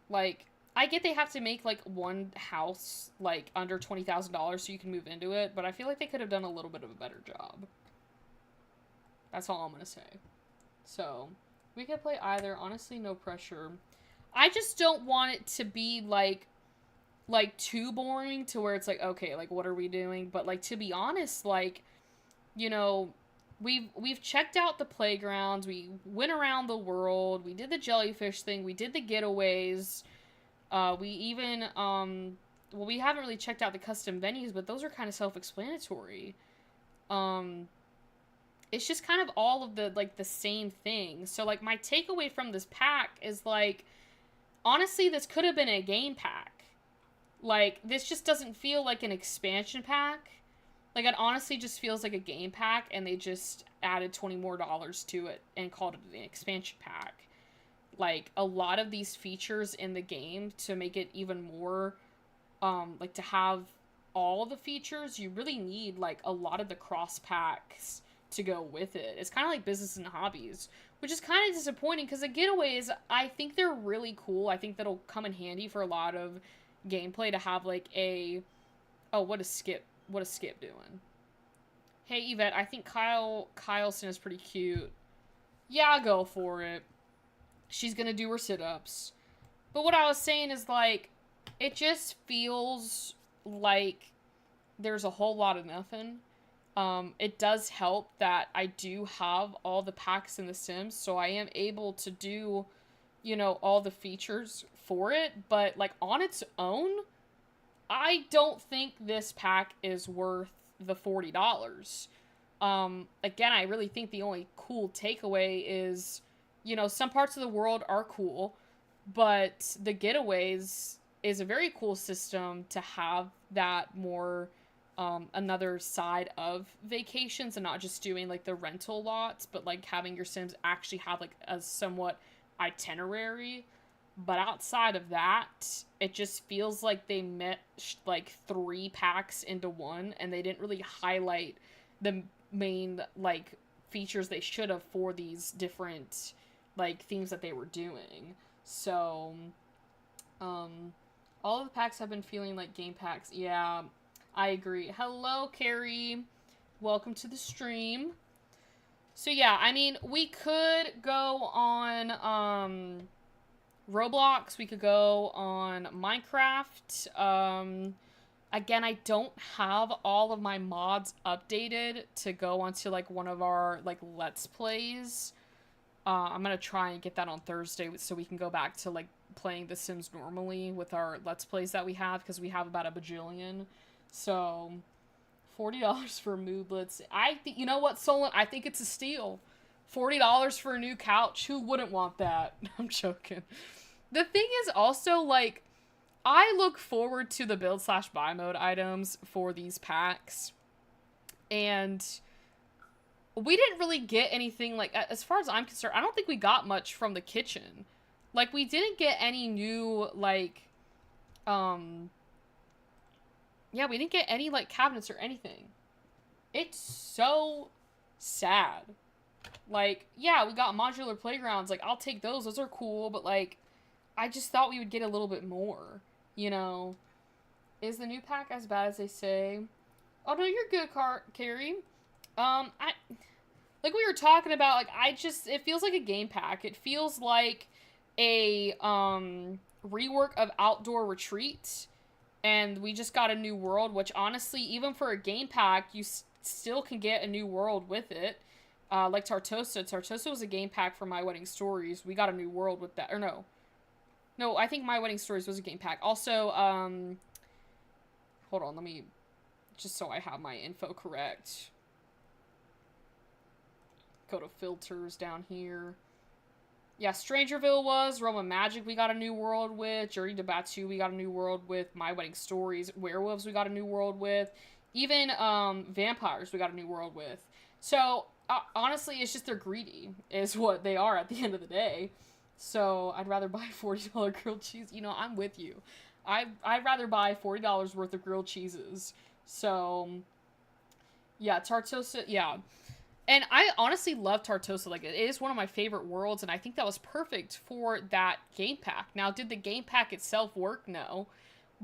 Like, I get they have to make like one house like under $20,000 so you can move into it, but I feel like they could have done a little bit of a better job. That's all I'm gonna say. So, we could play either. Honestly, no pressure. I just don't want it to be like too boring to where it's like, okay, like what are we doing? But like, to be honest, like, you know, we've checked out the playgrounds, we went around the world, we did the jellyfish thing, we did the getaways, we even well, we haven't really checked out the custom venues, but those are kind of self-explanatory. um it's just kind of all of the like the same thing. So like, my takeaway from this pack is like, honestly, this could have been a game pack. Like, this just doesn't feel like an expansion pack. Like, it honestly just feels like a game pack, and they just added $20 more to it and called it an expansion pack. Like, a lot of these features in the game, to make it even more, like, to have all the features, you really need, like, a lot of the cross packs to go with it. It's kind of like business and hobbies, which is kind of disappointing, because the getaways, I think they're really cool. I think that'll come in handy for a lot of gameplay to have, like, a... Oh, what is Skip doing? Hey, Yvette, I think Kylson is pretty cute. Yeah, go for it. She's gonna do her sit-ups. But what I was saying is, like, it just feels like there's a whole lot of nothing. It does help that I do have all the packs in The Sims, so I am able to do, you know, all the features for it. But, like, on its own, I don't think this pack is worth the $40. Again, I really think the only cool takeaway is, you know, some parts of the world are cool, but the getaways is a very cool system to have that more, another side of vacations, and not just doing, like, the rental lots, but, like, having your Sims actually have, like, a somewhat itinerary. But outside of that, it just feels like they meshed, like, 3 packs into one, and they didn't really highlight the main, like, features they should have for these different, like, themes that they were doing. So, all of the packs have been feeling like game packs. Yeah, I agree. Hello, Carrie. Welcome to the stream. So, yeah, I mean, we could go on, Roblox, we could go on Minecraft. Again, I don't have all of my mods updated to go onto, like, one of our, like, Let's Plays. I'm gonna try and get that on Thursday so we can go back to, like, playing The Sims normally with our Let's Plays that we have, because we have about a bajillion. So, $40 for moodlets. You know what, Solon? I think it's a steal. $40 for a new couch? Who wouldn't want that? I'm joking. The thing is also, like, I look forward to the build/buy mode items for these packs, and we didn't really get anything, like, as far as I'm concerned, I don't think we got much from the kitchen. Like, we didn't get any new, like, yeah, we didn't get any, like, cabinets or anything. It's so sad. Like, yeah, we got modular playgrounds, like, I'll take those are cool, but, like, I just thought we would get a little bit more, you know? Is the new pack as bad as they say? Oh, no, you're good, Carrie. Like we were talking about, like, it feels like a game pack. It feels like a, rework of Outdoor Retreat, and we just got a new world, which, honestly, even for a game pack, you still can get a new world with it. Like Tartosa. Tartosa was a game pack for My Wedding Stories. We got a new world with that. Or no. No, I think My Wedding Stories was a game pack. Also, hold on, let me just so I have my info correct. Go to filters down here. Yeah, Strangerville was, Roman Magic we got a new world with, Journey to Batu we got a new world with, My Wedding Stories, Werewolves we got a new world with, even Vampires we got a new world with. So, honestly, it's just they're greedy, is what they are at the end of the day. So, I'd rather buy $40 grilled cheese. You know, I'm with you. I'd rather buy $40 worth of grilled cheeses. So, yeah, Tartosa, yeah. And I honestly love Tartosa. Like, it is one of my favorite worlds, and I think that was perfect for that game pack. Now, did the game pack itself work? No.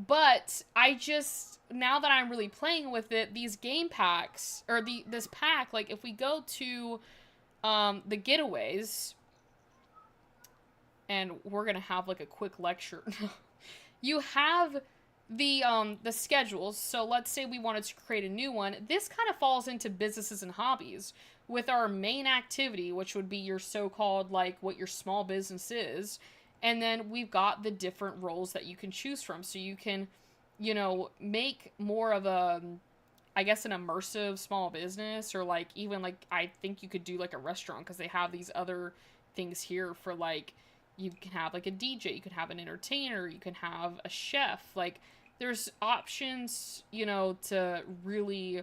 But I just, now that I'm really playing with it, these game packs, or this pack, like, if we go to the Getaways, and we're gonna have, like, a quick lecture. You have the schedules. So let's say we wanted to create a new one. This kind of falls into businesses and hobbies with our main activity, which would be your so-called, like, what your small business is. And then we've got the different roles that you can choose from. So you can, you know, make more of a, I guess, an immersive small business, or like even like I think you could do like a restaurant, because they have these other things here for, like, you can have like a DJ, you can have an entertainer, you can have a chef. Like, there's options, you know, to really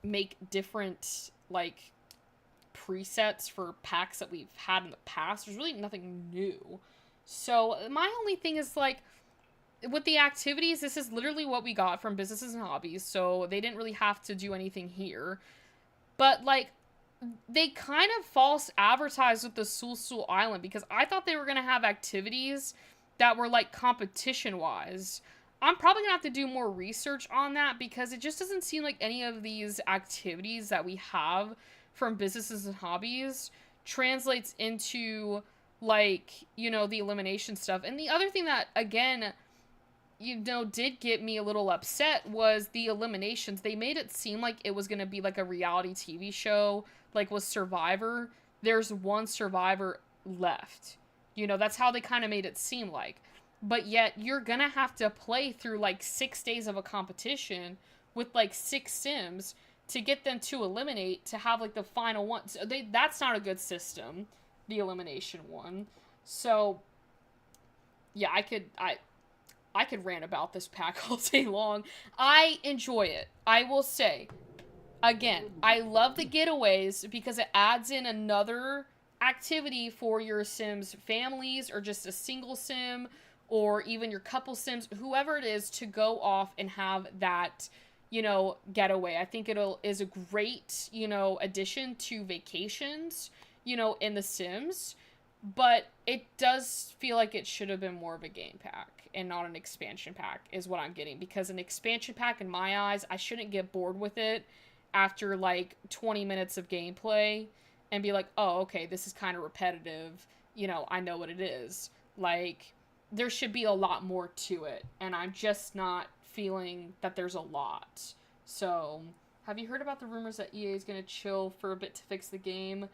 make different, like, presets for packs that we've had in the past. There's really nothing new. So my only thing is, like, with the activities, this is literally what we got from businesses and hobbies, so they didn't really have to do anything here. But, like, they kind of false advertised with the Sul Sul Island, because I thought they were going to have activities that were, like, competition-wise. I'm probably going to have to do more research on that, because it just doesn't seem like any of these activities that we have from businesses and hobbies translates into, like, you know, the elimination stuff. And the other thing that, again, you know, did get me a little upset was the eliminations. They made it seem like it was going to be like a reality TV show, like with Survivor. There's one survivor left. You know, that's how they kind of made it seem like. But yet, you're going to have to play through, like, 6 days of a competition with, like, 6 Sims to get them to eliminate, to have, like, the final one. So that's not a good system, the elimination one. So, yeah, I could rant about this pack all day long. I enjoy it. I will say, again, I love the Getaways because it adds in another activity for your Sims families, or just a single Sim, or even your couple Sims, whoever it is, to go off and have that, you know, getaway. I think is a great, you know, addition to vacations, you know, in The Sims. But it does feel like it should have been more of a game pack and not an expansion pack, is what I'm getting. Because an expansion pack, in my eyes, I shouldn't get bored with it after, like, 20 minutes of gameplay and be like, oh, okay, this is kind of repetitive. You know, I know what it is. Like, there should be a lot more to it, and I'm just not feeling that there's a lot. So, have you heard about the rumors that EA is going to chill for a bit to fix the game?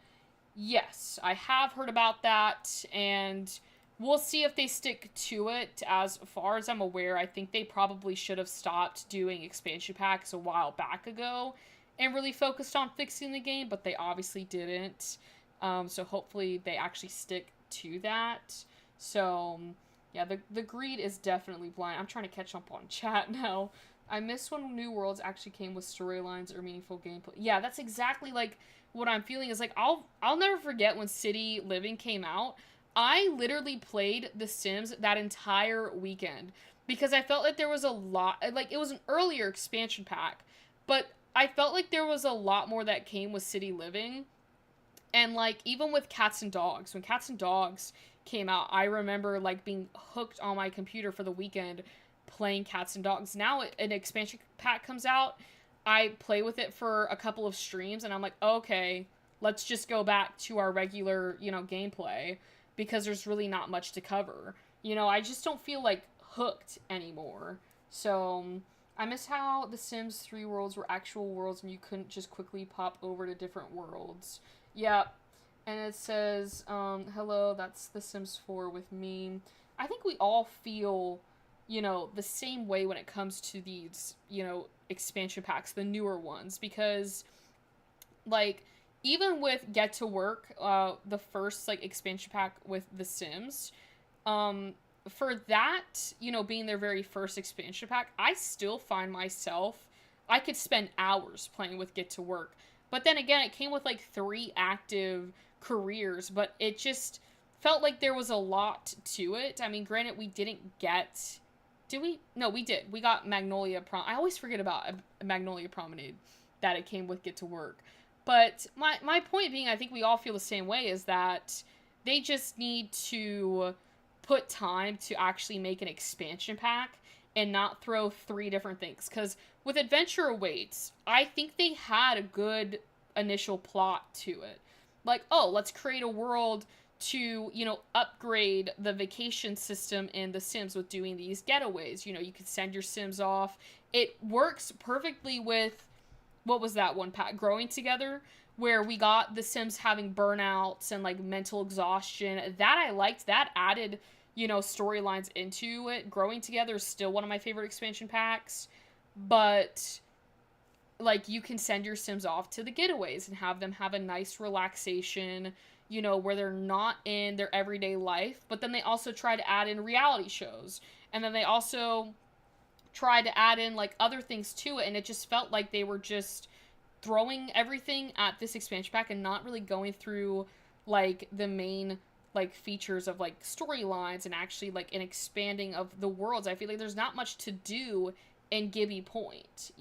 Yes, I have heard about that, and we'll see if they stick to it. As far as I'm aware, I think they probably should have stopped doing expansion packs a while back ago and really focused on fixing the game, but they obviously didn't. So hopefully they actually stick to that. So, yeah, the greed is definitely blind. I'm trying to catch up on chat now. I miss when New Worlds actually came with storylines or meaningful gameplay. Yeah, that's exactly, like, what I'm feeling is, like, I'll never forget when City Living came out. I literally played The Sims that entire weekend because I felt like there was a lot, like, it was an earlier expansion pack, but I felt like there was a lot more that came with City Living. And, like, even with Cats and Dogs, when Cats and Dogs came out, I remember, like, being hooked on my computer for the weekend playing Cats and Dogs. Now an expansion pack comes out, I play with it for a couple of streams, and I'm like, okay, let's just go back to our regular, you know, gameplay, because there's really not much to cover. You know, I just don't feel, like, hooked anymore. So, I miss how The Sims 3 worlds were actual worlds and you couldn't just quickly pop over to different worlds. Yeah, and it says, hello, that's The Sims 4 with me. I think we all feel the same way when it comes to these, expansion packs, the newer ones, because, like, even with Get to Work, the first, like, expansion pack with The Sims, um, for that, being their very first expansion pack, I still find myself, I could spend hours playing with Get to Work. But then again, it came with, like, 3 active careers, but it just felt like there was a lot to it. I mean, granted, we didn't get... Did we? No, we did. We got Magnolia Prom... I always forget about Magnolia Promenade, that it came with Get to Work. But my point being, I think we all feel the same way, is that they just need to put time to actually make an expansion pack and not throw 3 different things. Because with Adventure Awaits, I think they had a good initial plot to it. Like, oh, let's create a world to, upgrade the vacation system in The Sims with doing these getaways. You could send your Sims off. It works perfectly with, what was that one pack? Growing Together, where we got the Sims having burnouts and, like, mental exhaustion. That I liked. That added, storylines into it. Growing Together is still one of my favorite expansion packs. But, like, you can send your Sims off to the getaways and have them have a nice relaxation, where they're not in their everyday life. But then they also try to add in reality shows. And then they also try to add in, like, other things to it. And it just felt like they were just throwing everything at this expansion pack and not really going through, like, the main, like, features of, like, storylines and actually, like, an expanding of the worlds. I feel like there's not much to do in Gibby Point,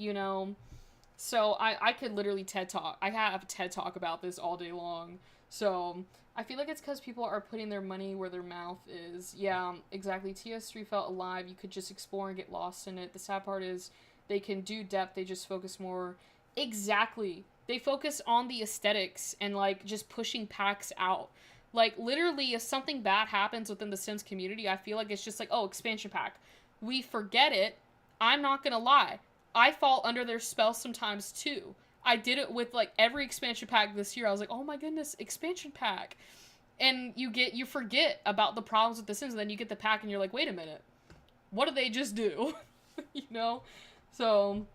So I could literally TED Talk. I have a TED Talk about this all day long. So I feel like it's because people are putting their money where their mouth is. Yeah, exactly. TS3 felt alive. You could just explore and get lost in it. The sad part is they can do depth. They just focus more. Exactly. They focus on the aesthetics and, like, just pushing packs out. Like, literally, if something bad happens within the Sims community, I feel like it's just like, oh, expansion pack. We forget it. I'm not gonna lie. I fall under their spell sometimes, too. I did it with, like, every expansion pack this year. I was like, oh my goodness, expansion pack. And you forget about the problems with The Sims, and then you get the pack and you're like, wait a minute. What did they just do? So,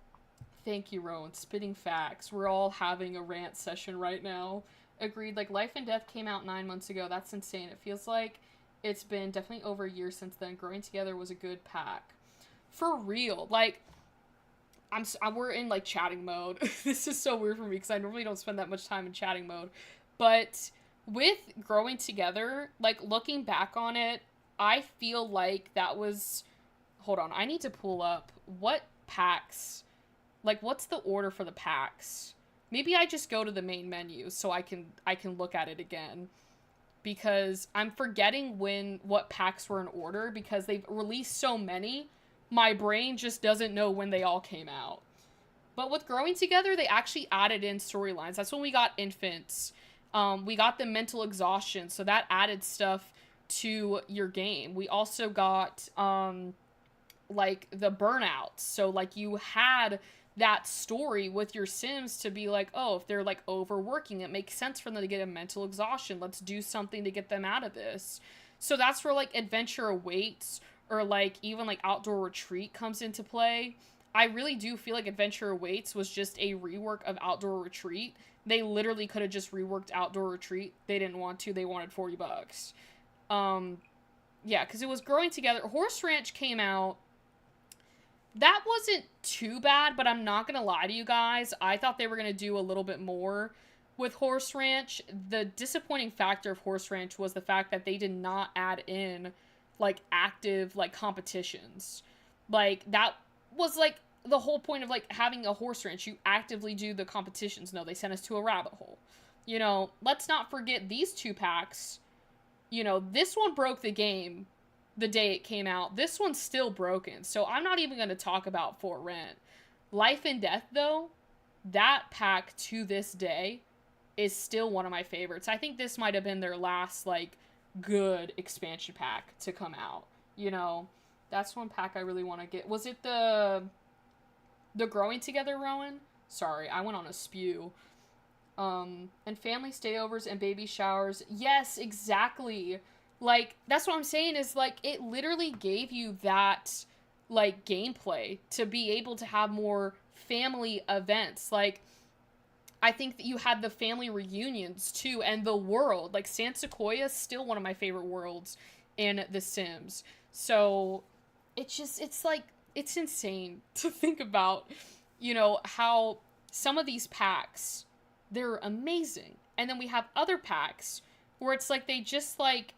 thank you, Rowan. Spitting facts. We're all having a rant session right now. Agreed. Like, Life and Death came out 9 months ago. That's insane. It feels like it's been definitely over a year since then. Growing Together was a good pack. For real. Like, we're in, like, chatting mode. This is so weird for me because I normally don't spend that much time in chatting mode. But with Growing Together, like, looking back on it, I feel like that was... Hold on. I need to pull up what packs... Like, what's the order for the packs? Maybe I just go to the main menu so I can look at it again. Because I'm forgetting what packs were in order because they've released so many. My brain just doesn't know when they all came out. But with Growing Together, they actually added in storylines. That's when we got infants. We got the mental exhaustion, so that added stuff to your game. We also got, like, the burnouts. So, like, you had that story with your Sims to be like, oh, if they're, like, overworking, it makes sense for them to get a mental exhaustion. Let's do something to get them out of this. So that's where, like, Adventure Awaits or, like, even, like, Outdoor Retreat comes into play. I really do feel like Adventure Awaits was just a rework of Outdoor Retreat. They literally could have just reworked Outdoor Retreat. They didn't want to. They wanted $40. Yeah, because it was Growing Together. Horse Ranch came out. That wasn't too bad, but I'm not going to lie to you guys. I thought they were going to do a little bit more with Horse Ranch. The disappointing factor of Horse Ranch was the fact that they did not add in, like, active, like, competitions. Like, that was, like, the whole point of, like, having a horse ranch. You actively do the competitions. No, they sent us to a rabbit hole. Let's not forget these 2 packs. This one broke the game the day it came out. This one's still broken. So I'm not even going to talk about For Rent. Life and Death, though, that pack to this day is still one of my favorites. I think this might have been their last, like, good expansion pack to come out. That's one pack I really want to get. Was it the Growing Together, Rowan? Sorry, I went on a spew. And family stayovers and baby showers. Yes, exactly. Like, that's what I'm saying is, like, it literally gave you that like gameplay to be able to have more family events. Like I think that you had the family reunions too, and the world. Like San Sequoia is still one of my favorite worlds in The Sims. So it's like it's insane to think about, how some of these packs, they're amazing. And then we have other packs where it's like they just like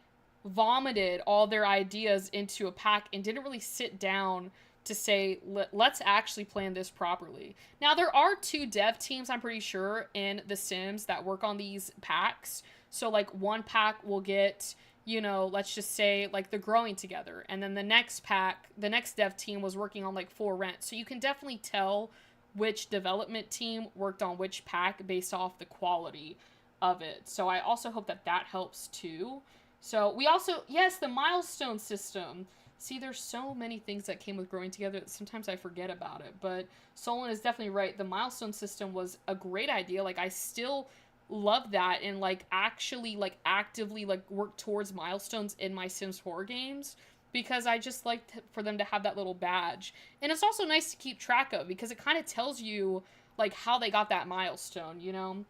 vomited all their ideas into a pack and didn't really sit down to say, let's actually plan this properly. Now, there are 2 dev teams, I'm pretty sure, in The Sims that work on these packs. So, like, one pack will get, let's just say, like, the Growing Together. And then the next pack, the next dev team was working on, like, For Rent. So you can definitely tell which development team worked on which pack based off the quality of it. So I also hope that that helps, too. So we also, yes, the milestone system. See, there's so many things that came with Growing Together that sometimes I forget about it. But Solon is definitely right. The milestone system was a great idea. Like, I still love that and, like, actually, like, actively, like, work towards milestones in my Sims 4 games. Because I just like for them to have that little badge. And it's also nice to keep track of because it kind of tells you, like, how they got that milestone,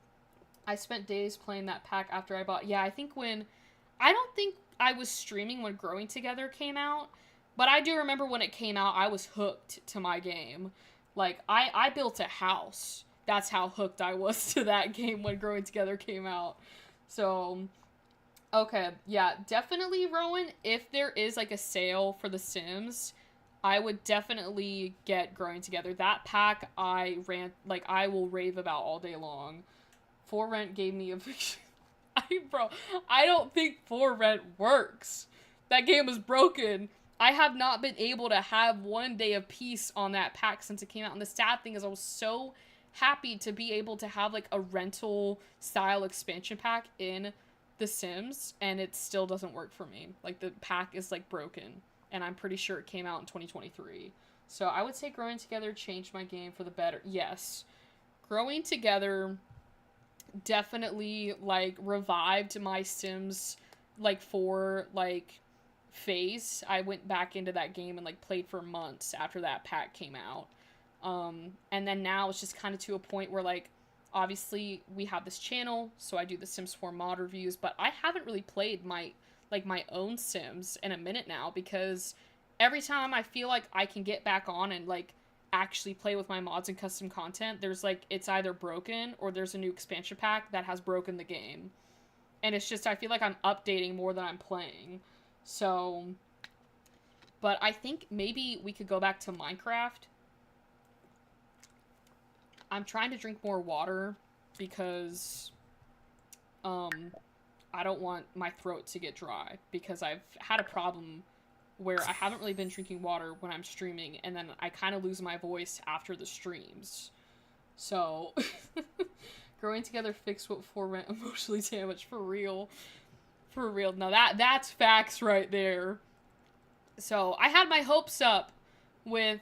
I spent days playing that pack after I bought... Yeah, I don't think I was streaming when Growing Together came out, but I do remember when it came out, I was hooked to my game. Like, I built a house. That's how hooked I was to that game when Growing Together came out. So, okay, yeah, definitely, Rowan, if there is, like, a sale for The Sims, I would definitely get Growing Together. That pack I will rave about all day long. For Rent gave me a... I don't think For Rent works. That game is broken. I have not been able to have one day of peace on that pack since it came out. And the sad thing is I was so happy to be able to have, like, a rental style expansion pack in The Sims, and it still doesn't work for me. Like, the pack is, like, broken, and I'm pretty sure it came out in 2023. So I would say Growing Together changed my game for the better. Yes. Growing Together definitely, like, revived my Sims, like, 4, like, phase. I went back into that game and, like, played for months after that pack came out. And then now it's just kind of to a point where, like, obviously we have this channel, so I do the Sims 4 mod reviews, but I haven't really played my own Sims in a minute now because every time I feel like I can get back on and, like, actually play with my mods and custom content, there's, like, it's either broken or there's a new expansion pack that has broken the game. And it's just, I feel like I'm updating more than I'm playing. So, but I think maybe we could go back to Minecraft. I'm trying to drink more water because, I don't want my throat to get dry because I've had a problem where I haven't really been drinking water when I'm streaming, and then I kind of lose my voice after the streams. So, Growing Together fixed what For Rent emotionally damaged, for real. For real. Now that's facts right there. So, I had my hopes up with,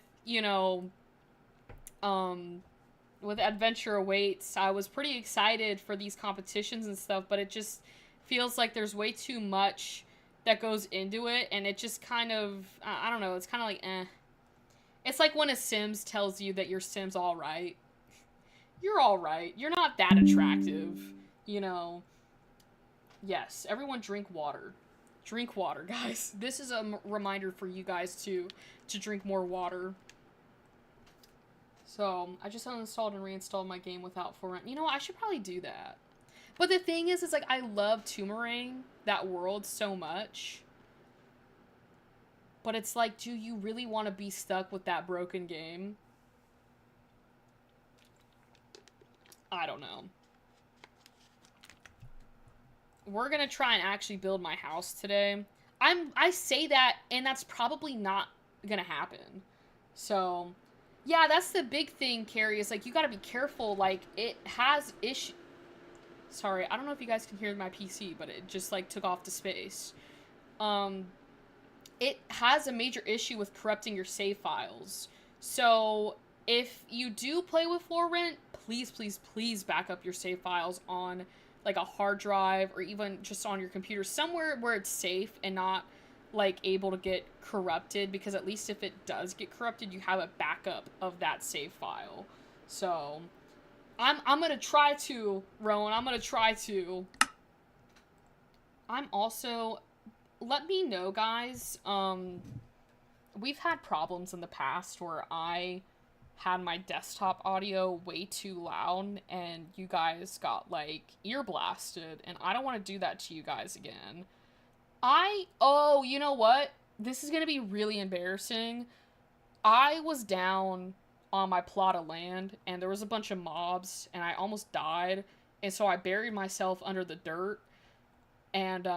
with Adventure Awaits. I was pretty excited for these competitions and stuff, but it just feels like there's way too much that goes into it, and it just kind of, I don't know, it's kind of like, eh. It's like when a Sims tells you that your Sim's alright. You're alright. You're not that attractive, Yes, everyone drink water. Drink water, guys. This is a reminder for you guys, too, to drink more water. So, I just uninstalled and reinstalled my game without For Rent. You know what? I should probably do that. But the thing is, like, I love Toomerang, that world, so much. But it's like, do you really want to be stuck with that broken game? I don't know. We're gonna try and actually build my house today. I say that, and that's probably not gonna happen. So, yeah, that's the big thing, Carrie, is, like, you gotta be careful. Like, it has issues. Sorry, I don't know if you guys can hear my PC, but it just, like, took off to space. It has a major issue with corrupting your save files. So, if you do play with For Rent, please, please, please back up your save files on, like, a hard drive or even just on your computer. Somewhere where it's safe and not, like, able to get corrupted, because at least if it does get corrupted, you have a backup of that save file. So, I'm gonna try to, Rowan, I'm gonna try to. I'm also, let me know, guys, we've had problems in the past where I had my desktop audio way too loud and you guys got, like, ear blasted, and I don't want to do that to you guys again. Oh, you know what? This is gonna be really embarrassing. I was down on my plot of land, and there was a bunch of mobs, and I almost died, and so I buried myself under the dirt, and,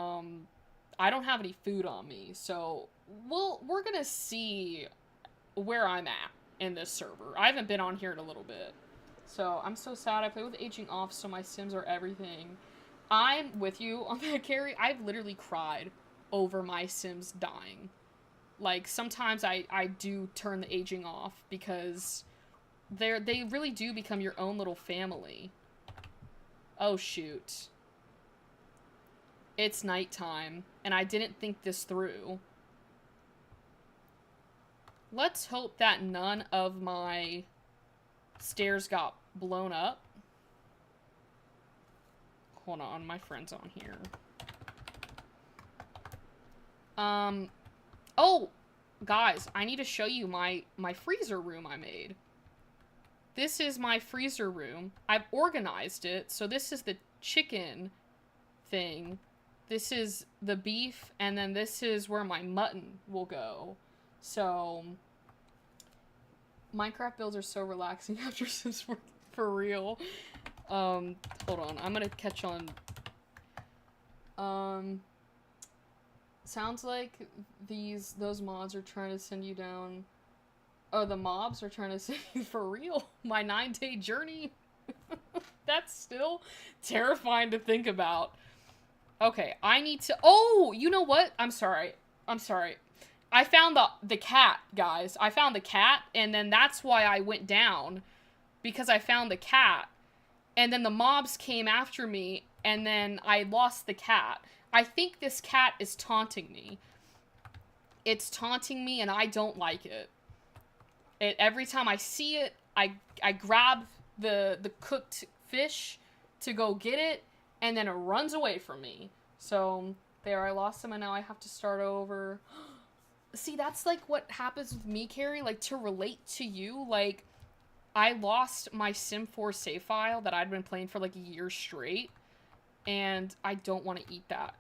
I don't have any food on me, so we're gonna see where I'm at in this server. I haven't been on here in a little bit. So, I'm so sad. I play with aging off, so my Sims are everything. I'm with you on that, Carrie. I've literally cried over my Sims dying. Like, sometimes I do turn the aging off because they really do become your own little family. Oh, shoot. It's nighttime, and I didn't think this through. Let's hope that none of my stairs got blown up. Hold on, my friend's on here. Oh, guys, I need to show you my freezer room I made. This is my freezer room. I've organized it, so this is the chicken thing. This is the beef, and then this is where my mutton will go. So, Minecraft builds are so relaxing after Sims for real. Hold on, I'm gonna catch on. Sounds like those mods are trying to send you down. Oh, the mobs are trying to send you for real. My 9-day journey. That's still terrifying to think about. Okay, I need to. Oh, you know what? I'm sorry. I found the cat, guys. I found the cat, and then that's why I went down, because I found the cat, and then the mobs came after me, and then I lost the cat. I think this cat is taunting me. It's taunting me, and I don't like it. Every time I see it, I grab the cooked fish to go get it, and then it runs away from me. So, there, I lost him, and now I have to start over. See, that's, like, what happens with me, Carrie. Like, to relate to you, like, I lost my Sim4 save file that I'd been playing for, like, a year straight, and I don't want to eat that.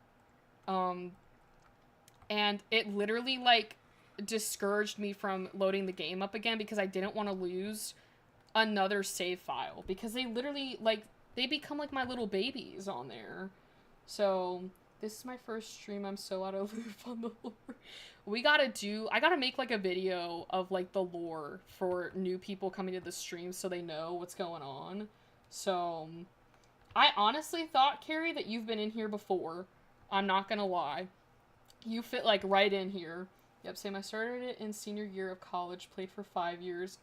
And it literally, like, discouraged me from loading the game up again because I didn't want to lose another save file. Because they literally, like, they become, like, my little babies on there. So, this is my first stream. I'm so out of loop on the lore. I gotta make, like, a video of, like, the lore for new people coming to the stream so they know what's going on. So, I honestly thought, Carrie, that you've been in here before. I'm not gonna lie. You fit, like, right in here. Yep, same. I started it in senior year of college, played for 5 years.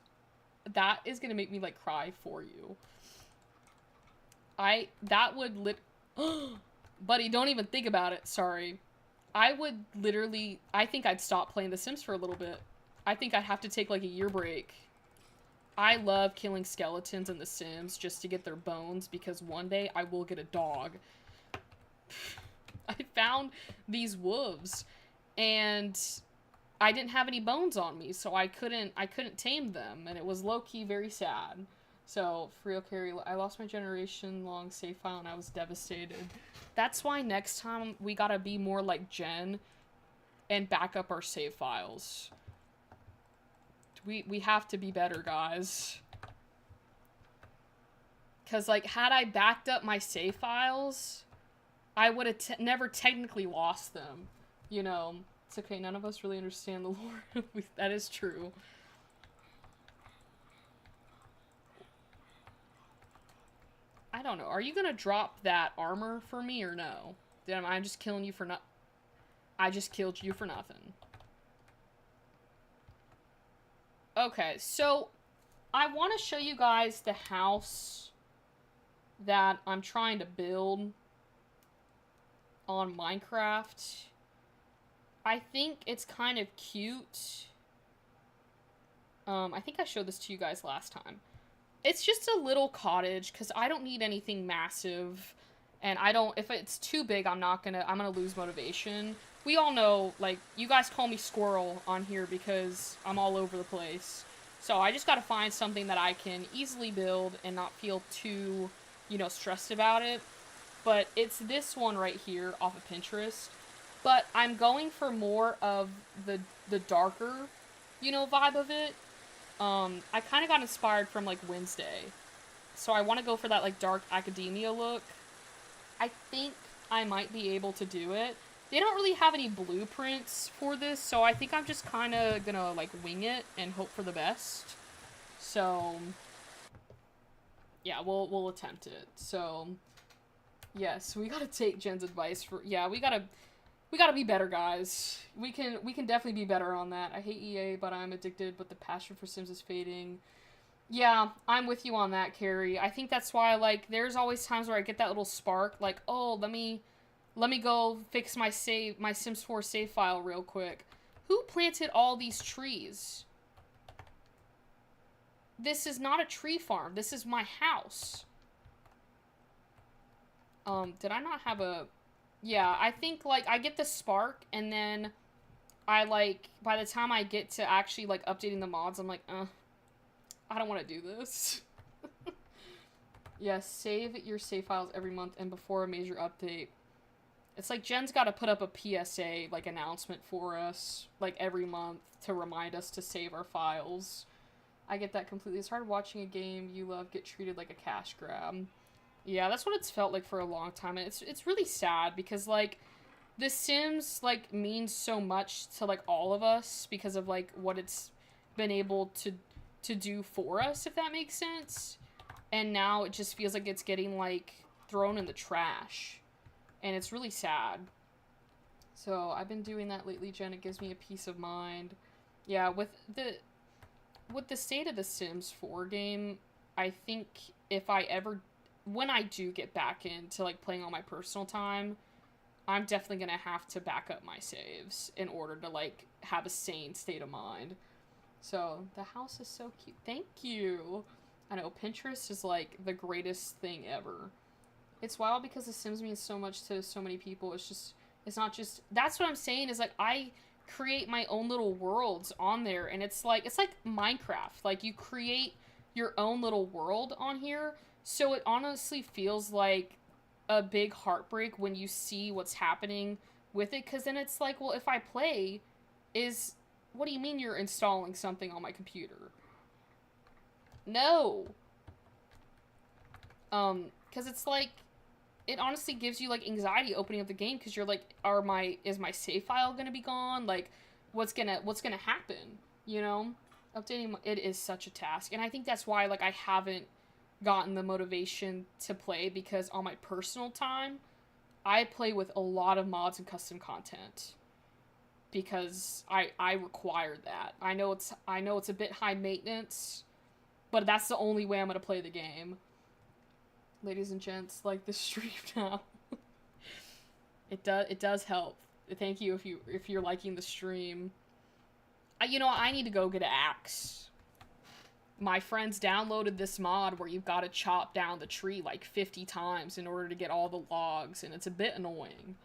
That is gonna make me, like, cry for you. That would Buddy, don't even think about it. Sorry. I would literally, I think I'd stop playing The Sims for a little bit. I think I'd have to take, like, a year break. I love killing skeletons in The Sims just to get their bones, because one day I will get a dog. I found these wolves, and I didn't have any bones on me, so I couldn't tame them, and it was low-key very sad. So, for real, Carrie, I lost my generation-long save file, and I was devastated. That's why next time we gotta be more like Jen and back up our save files. We have to be better, guys. Because, like, had I backed up my save files, I would have never technically lost them. You know, it's okay, none of us really understand the lore. That is true. I don't know. Are you gonna drop that armor for me or no? Then I'm just killing you for I just killed you for nothing. Okay, so I want to show you guys the house that I'm trying to build on Minecraft. I think it's kind of cute. I think I showed this to you guys last time. It's just a little cottage, because I don't need anything massive. And I don't, if it's too big, I'm gonna lose motivation. We all know, like, you guys call me Squirrel on here because I'm all over the place. So I just gotta find something that I can easily build and not feel too, you know, stressed about it. But it's this one right here off of Pinterest. But I'm going for more of the darker, you know, vibe of it. I kind of got inspired from, like, Wednesday. So I want to go for that, like, dark academia look. I think I might be able to do it. They don't really have any blueprints for this, so I think I'm just kind of gonna, like, wing it and hope for the best. So, yeah, we'll attempt it. So, yes, we gotta take Jen's advice for, yeah, we gotta be better, guys. We can definitely be better on that. I hate EA, but I'm addicted, but the passion for Sims is fading. Yeah, I'm with you on that, Carrie. I think that's why, like, there's always times where I get that little spark, like, oh, let me go fix my Sims 4 save file real quick. Who planted all these trees? This is not a tree farm. This is my house. Did I not have a... Yeah, I think, like, I get the spark, and then I, like, by the time I get to actually, like, updating the mods, I'm like, I don't want to do this. Yeah, save your save files every month and before a major update. It's like Jen's got to put up a PSA, like, announcement for us, like, every month to remind us to save our files. I get that completely. It's hard watching a game you love get treated like a cash grab. Yeah, that's what it's felt like for a long time, and it's really sad because, like, The Sims, like, means so much to, like, all of us because of, like, what it's been able to do for us, if that makes sense. And now it just feels like it's getting, like, thrown in the trash. And it's really sad. So, I've been doing that lately, Jen. It gives me a peace of mind. Yeah, with the state of the Sims 4 game, I think when I do get back into, like, playing on my personal time, I'm definitely gonna have to back up my saves in order to, like, have a sane state of mind. So, the house is so cute. Thank you! I know, Pinterest is, like, the greatest thing ever. It's wild because The Sims means so much to so many people. It's not just, that's what I'm saying, is, like, I create my own little worlds on there, and it's like Minecraft. Like, you create your own little world on here, so it honestly feels like a big heartbreak when you see what's happening with it, because then it's like, well, if I play, what do you mean you're installing something on my computer? No! Because it's like, it honestly gives you, like, anxiety opening up the game, because you're like, is my save file gonna be gone? Like, what's gonna happen? You know? Updating, it is such a task, and I think that's why, like, I haven't gotten the motivation to play, because on my personal time, I play with a lot of mods and custom content. Because I require that. I know it's a bit high maintenance, but that's the only way I'm gonna play the game. Ladies and gents, like the stream now. It does help. Thank you if you're liking the stream. I need to go get an axe. My friends downloaded this mod where you've got to chop down the tree like 50 times in order to get all the logs, and it's a bit annoying.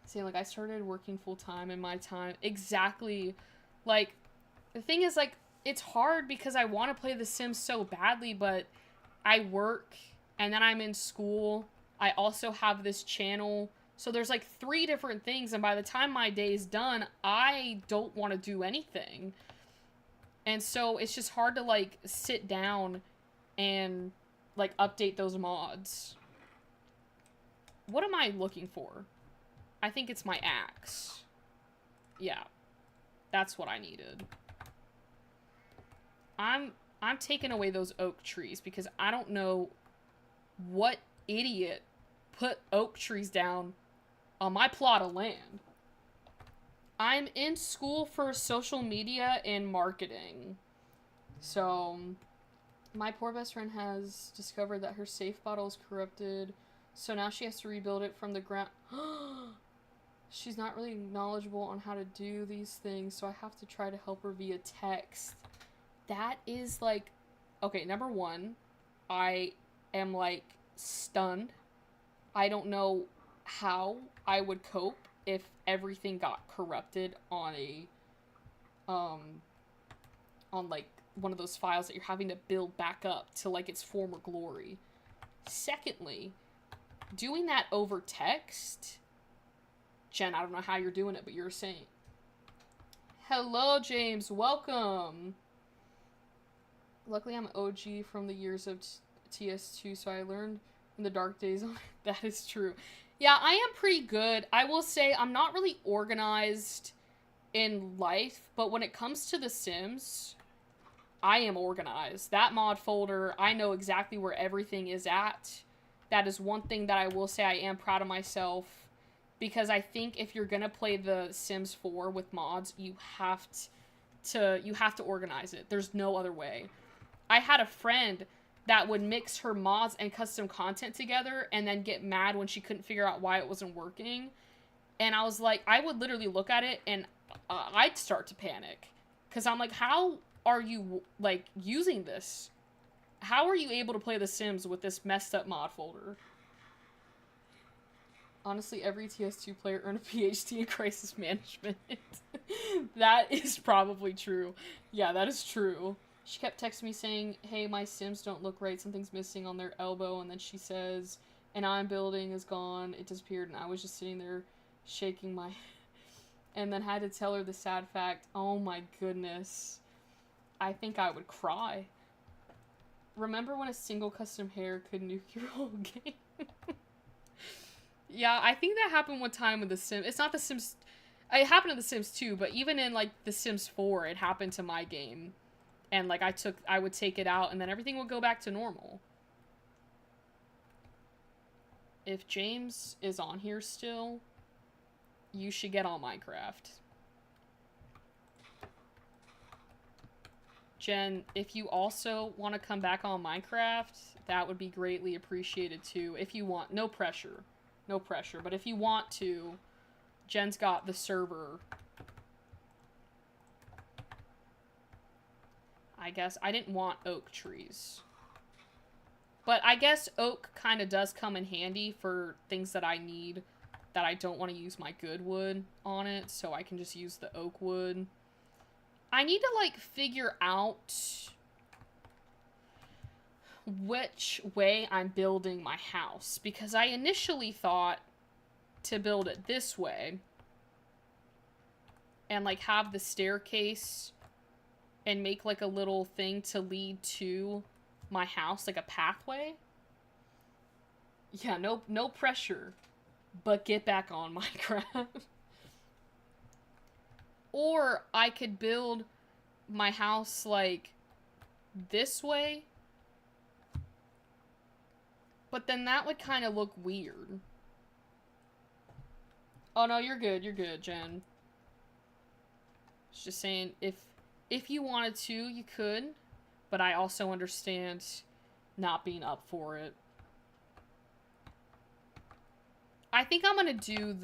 Saying, like, I started working full-time in my time. Exactly. Like, the thing is, like, it's hard because I want to play The Sims so badly, but I work, and then I'm in school. I also have this channel. So there's, like, 3 different things, and by the time my day's done, I don't want to do anything. And so it's just hard to, like, sit down and, like, update those mods. What am I looking for? I think it's my axe. Yeah. That's what I needed. I'm taking away those oak trees because I don't know what idiot put oak trees down on my plot of land. I'm in school for social media and marketing. So, my poor best friend has discovered that her safe bottle is corrupted. So now she has to rebuild it from the ground. She's not really knowledgeable on how to do these things, so I have to try to help her via text. That is like, okay, number one, I am like stunned. I don't know how I would cope if everything got corrupted on a, on like one of those files that you're having to build back up to like its former glory. Secondly, doing that over text, Jen, I don't know how you're doing it, but you're a saint. Hello, James. Welcome. Luckily, I'm OG from the years of TS2, so I learned in the dark days. That is true. Yeah, I am pretty good. I will say I'm not really organized in life, but when it comes to The Sims, I am organized. That mod folder, I know exactly where everything is at. That is one thing that I will say I am proud of myself, because I think if you're gonna play The Sims 4 with mods, you have to organize it. There's no other way. I had a friend that would mix her mods and custom content together and then get mad when she couldn't figure out why it wasn't working. And I was like, I would literally look at it and I'd start to panic. Because I'm like, how are you, like, using this? How are you able to play The Sims with this messed up mod folder? Honestly, every TS2 player earned a PhD in crisis management. That is probably true. Yeah, that is true. She kept texting me saying, hey, my Sims don't look right. Something's missing on their elbow. And then she says, an I'm building is gone. It disappeared. And I was just sitting there shaking my... And then had to tell her the sad fact. Oh my goodness. I think I would cry. Remember when a single custom hair could nuke your whole game? Yeah, I think that happened one time with The Sims. It's not The Sims... It happened in The Sims 2, but even in, like, The Sims 4, it happened to my game. And, like, I would take it out, and then everything would go back to normal. If James is on here still, you should get on Minecraft. Jen, if you also want to come back on Minecraft, that would be greatly appreciated, too. If you want. No pressure. No pressure. But if you want to, Jen's got the server. I guess I didn't want oak trees. But I guess oak kind of does come in handy for things that I need that I don't want to use my good wood on it, so I can just use the oak wood. I need to, like, figure out which way I'm building my house, because I initially thought to build it this way and, like, have the staircase and make, like, a little thing to lead to my house, like a pathway. Yeah, no pressure, but get back on Minecraft. Or I could build my house, like, this way. But then that would kind of look weird. Oh, no, you're good, Jen. Just saying, if you wanted to, you could. But I also understand not being up for it. I think I'm gonna do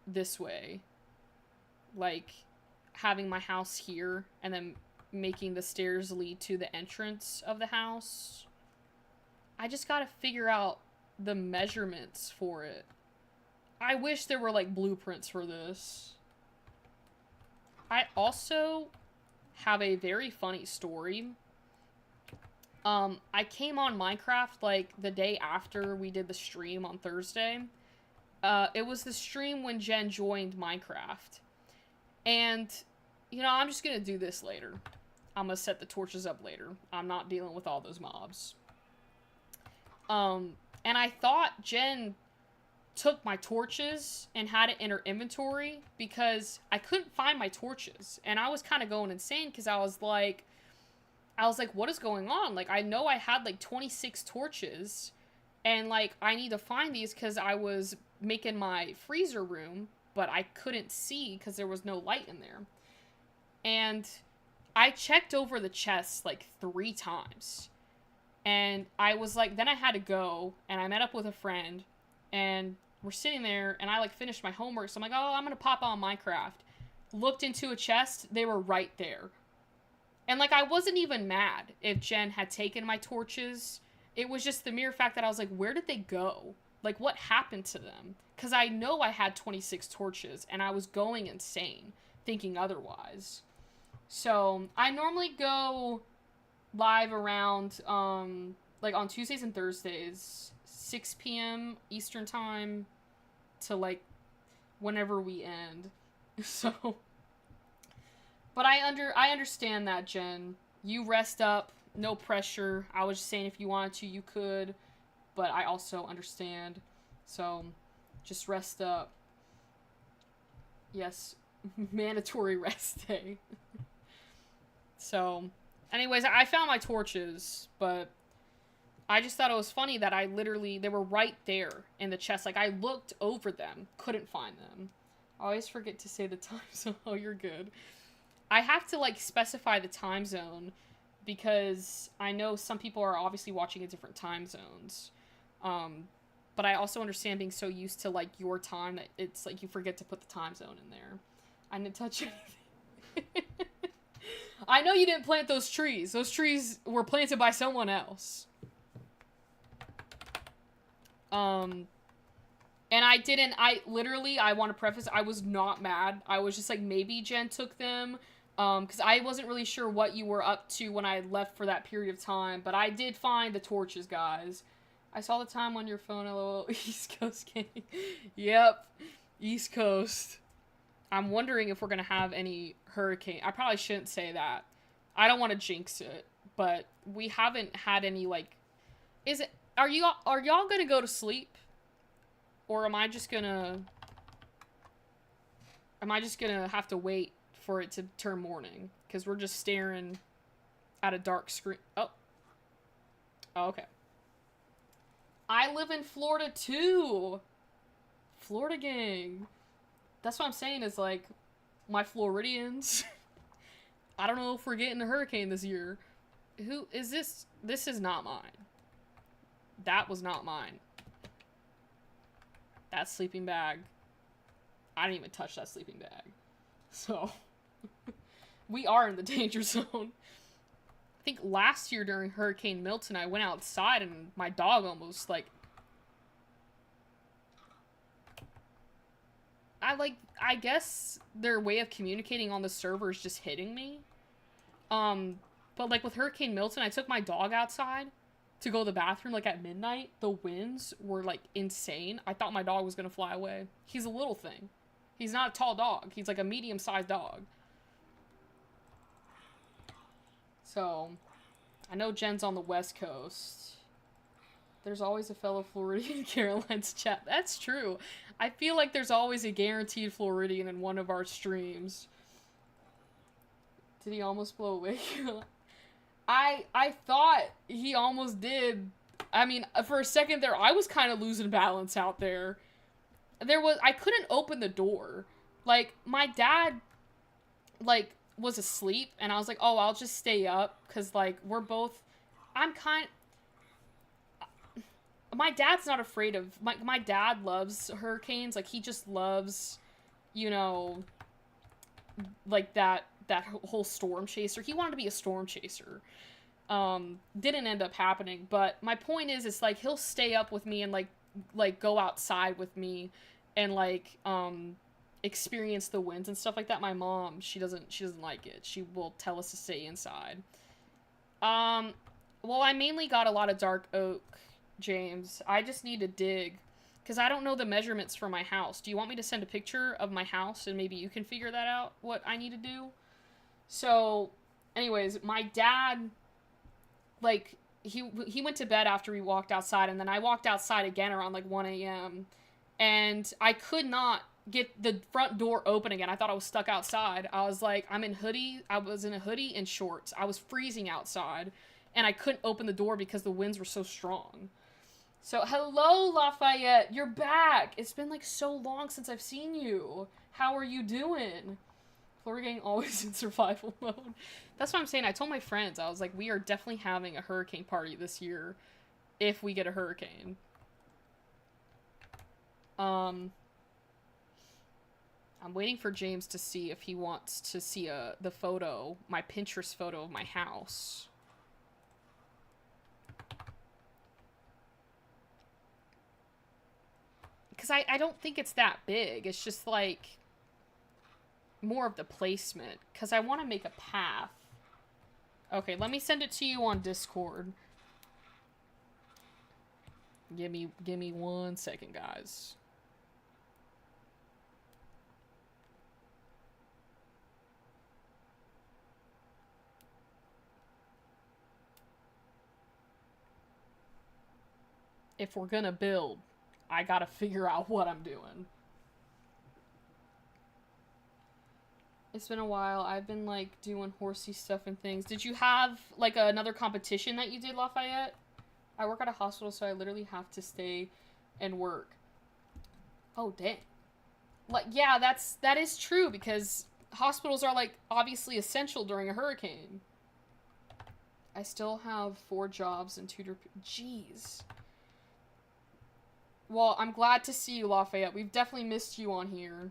this way. Like, having my house here, and then making the stairs lead to the entrance of the house. I just gotta figure out the measurements for it. I wish there were, like, blueprints for this. I also have a very funny story. I came on Minecraft, like, the day after we did the stream on Thursday. It was the stream when Jen joined Minecraft. And, you know, I'm just gonna do this later. I'm gonna set the torches up later. I'm not dealing with all those mobs. And I thought Jen took my torches and had it in her inventory because I couldn't find my torches. And I was kind of going insane because I was like, what is going on? Like, I know I had, like, 26 torches, and, like, I need to find these because I was making my freezer room, but I couldn't see because there was no light in there. And I checked over the chests, like, 3 times. And I was like, then I had to go, and I met up with a friend, and we're sitting there, and I, like, finished my homework, so I'm like, oh, I'm gonna pop on Minecraft. Looked into a chest, they were right there. And, like, I wasn't even mad if Jen had taken my torches. It was just the mere fact that I was like, where did they go? Like, what happened to them? Because I know I had 26 torches, and I was going insane, thinking otherwise. So, I normally go live around, like, on Tuesdays and Thursdays, 6 p.m. Eastern Time to, like, whenever we end. So, but I understand that, Jen. You rest up, no pressure. I was just saying if you wanted to, you could, but I also understand. So, just rest up. Yes, mandatory rest day. So, anyways, I found my torches, but I just thought it was funny that they were right there in the chest. Like, I looked over them, couldn't find them. I always forget to say the time zone. Oh, you're good. I have to, like, specify the time zone because I know some people are obviously watching at different time zones. But I also understand being so used to, like, your time that it's, like, you forget to put the time zone in there. I didn't touch anything. I know you didn't plant those trees. Those trees were planted by someone else. And I want to preface, I was not mad. I was just like, maybe Jen took them. Because I wasn't really sure what you were up to when I left for that period of time. But I did find the torches, guys. I saw the time on your phone, lol. East Coast gang. Yep. East Coast. I'm wondering if we're going to have any hurricane. I probably shouldn't say that. I don't want to jinx it. But we haven't had any, like... Are y'all going to go to sleep? Or am I just gonna have to wait for it to turn morning? Because we're just staring at a dark screen. Oh, okay. I live in Florida too. Florida gang. That's what I'm saying is, like, my Floridians. I don't know if we're getting a hurricane this year. Who is this? This is not mine. That was not mine. That sleeping bag. I didn't even touch that sleeping bag. So, we are in the danger zone. I think last year during Hurricane Milton, I went outside and my dog almost, like... I guess their way of communicating on the server is just hitting me. But, like, with Hurricane Milton, I took my dog outside to go to the bathroom, like, at midnight. The winds were, like, insane. I thought my dog was gonna fly away. He's a little thing. He's not a tall dog. He's, like, a medium-sized dog. So, I know Jen's on the West Coast. There's always a fellow Floridian in Caroline's chat. That's true. I feel like there's always a guaranteed Floridian in one of our streams. Did he almost blow away? I thought he almost did. I mean, for a second there, I was kind of losing balance out there. I couldn't open the door. Like, my dad, like, was asleep, and I was like, oh, I'll just stay up, because, like, my dad's not afraid of, my dad loves hurricanes. Like, he just loves, you know, like, that whole storm chaser. He wanted to be a storm chaser. Didn't end up happening, but my point is, it's like, he'll stay up with me and, like, go outside with me and, like, experience the winds and stuff like that. My mom, she doesn't like it. She will tell us to stay inside. Well, I mainly got a lot of dark oak, James. I just need to dig, because I don't know the measurements for my house. Do you want me to send a picture of my house, and maybe you can figure that out, what I need to do? So, anyways, my dad, like, he went to bed after we walked outside, and then I walked outside again around, like, 1 a.m., and I could not get the front door open again. I thought I was stuck outside. I was like, I was in a hoodie and shorts. I was freezing outside, and I couldn't open the door because the winds were so strong. So, hello, Lafayette. You're back. It's been, like, so long since I've seen you. How are you doing? Florida gang always in survival mode. That's what I'm saying. I told my friends, I was like, we are definitely having a hurricane party this year if we get a hurricane. I'm waiting for James to see if he wants to see the photo, my Pinterest photo of my house. Because I don't think it's that big. It's just like more of the placement. Because I want to make a path. Okay, let me send it to you on Discord. Give me 1 second, guys. If we're gonna build, I gotta figure out what I'm doing. It's been a while. I've been, like, doing horsey stuff and things. Did you have, like, another competition that you did, Lafayette? I work at a hospital, so I literally have to stay and work. Oh, dang. Like, yeah, that is true, because hospitals are, like, obviously essential during a hurricane. I still have 4 jobs and tutor... Jeez. Well, I'm glad to see you, Lafayette. We've definitely missed you on here.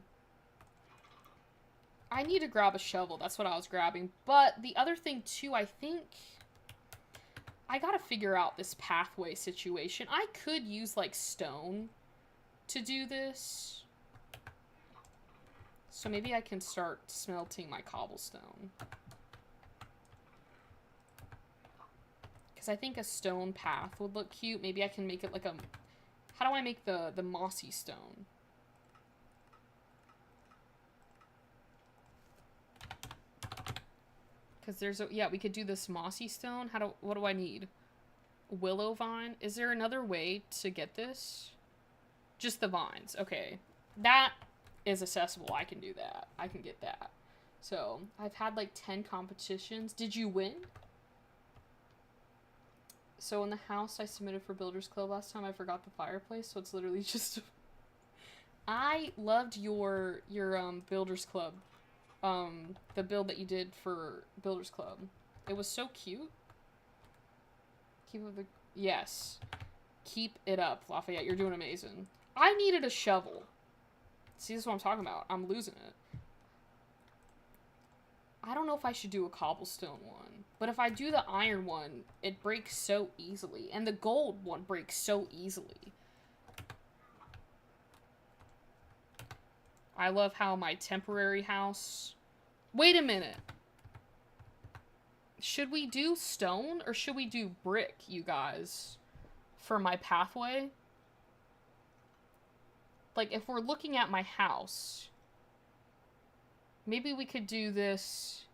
I need to grab a shovel. That's what I was grabbing. But the other thing, too, I think... I gotta figure out this pathway situation. I could use, like, stone to do this. So maybe I can start smelting my cobblestone. Because I think a stone path would look cute. Maybe I can make it like a... How do I make the mossy stone? Because there's a... Yeah, we could do this mossy stone. What do I need? Willow vine? Is there another way to get this? Just the vines. Okay. That is accessible. I can do that. I can get that. So, I've had like 10 competitions. Did you win? So in the house I submitted for Builders Club last time, I forgot the fireplace, so it's literally just... I loved your Builders Club. The build that you did for Builders Club. It was so cute. Keep up the... Yes. Keep it up, Lafayette. You're doing amazing. I needed a shovel. See, this is what I'm talking about. I'm losing it. I don't know if I should do a cobblestone one. But if I do the iron one, it breaks so easily. And the gold one breaks so easily. I love how my temporary house... Wait a minute. Should we do stone or should we do brick, you guys? For my pathway? Like, if we're looking at my house... Maybe we could do this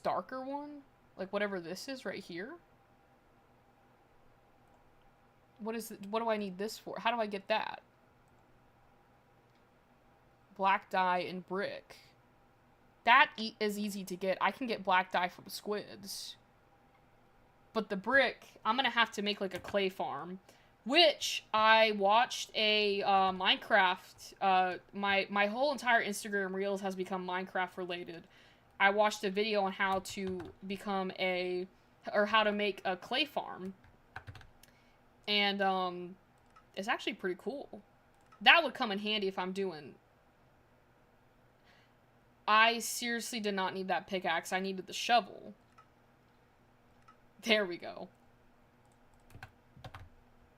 darker one? Like, whatever this is right here? What do I need this for? How do I get that? Black dye and brick. That is easy to get. I can get black dye from squids. But the brick, I'm gonna have to make, like, a clay farm. Which, I watched a Minecraft, my whole entire Instagram Reels has become Minecraft related. I watched a video on how to become how to make a clay farm. And, it's actually pretty cool. That would come in handy if I'm doing... I seriously did not need that pickaxe, I needed the shovel. There we go.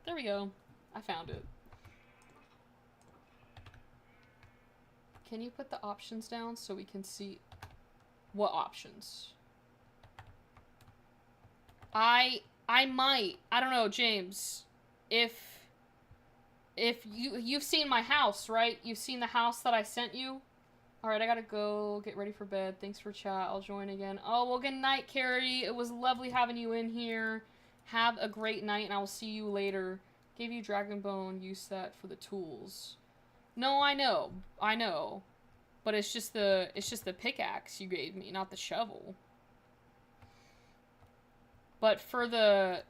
There we go. I found it. Can you put the options down so we can see what options? I might. I don't know, James. If you've seen my house, right? You've seen the house that I sent you? Alright, I gotta go get ready for bed. Thanks for chat. I'll join again. Oh, well, good night, Carrie. It was lovely having you in here. Have a great night, and I will see you later. Gave you Dragon Bone, use that for the tools. No, I know. I know. But it's just the pickaxe you gave me, not the shovel. But for the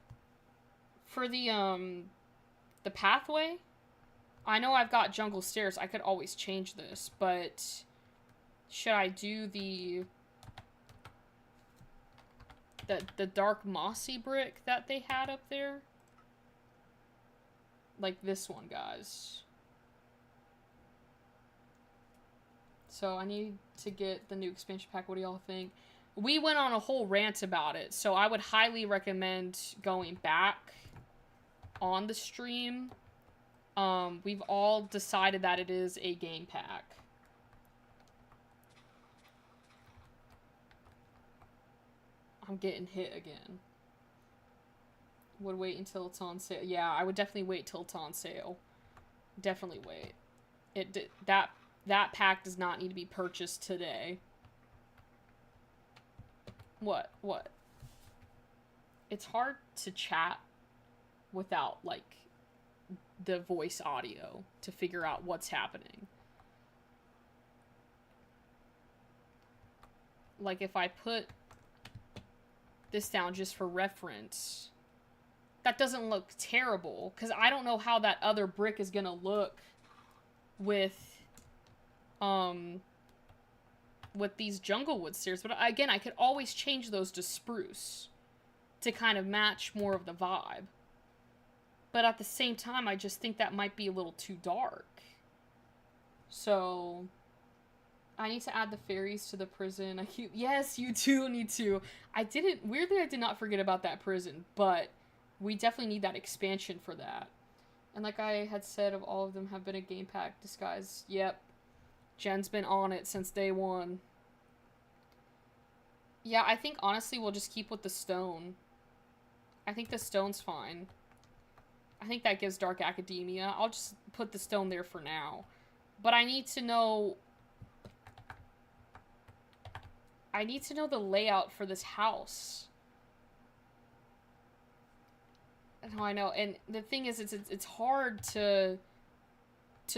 pathway, I know I've got jungle stairs. I could always change this, but should I do the dark mossy brick that they had up there? Like this one, guys. So I need to get the new expansion pack. What do y'all think? We went on a whole rant about it, so I would highly recommend going back on the stream. We've all decided that it is a game pack. I'm getting hit again. Would wait until it's on sale. Yeah, I would definitely wait till it's on sale. Definitely wait. That pack does not need to be purchased today. What? It's hard to chat without, like, the voice audio to figure out what's happening. Like, if I put this down just for reference, that doesn't look terrible, because I don't know how that other brick is gonna look with these Junglewood stairs. But again, I could always change those to spruce to kind of match more of the vibe. But at the same time, I just think that might be a little too dark. So I need to add the fairies to the prison. Yes, you too need to. Weirdly, I did not forget about that prison, but we definitely need that expansion for that. And like I had said, of all of them have been a game pack disguise. Yep. Jen's been on it since day one. Yeah, I think honestly we'll just keep with the stone. I think the stone's fine. I think that gives Dark Academia. I'll just put the stone there for now. But I need to know... I need to know the layout for this house. Oh, I know. And the thing is, it's hard to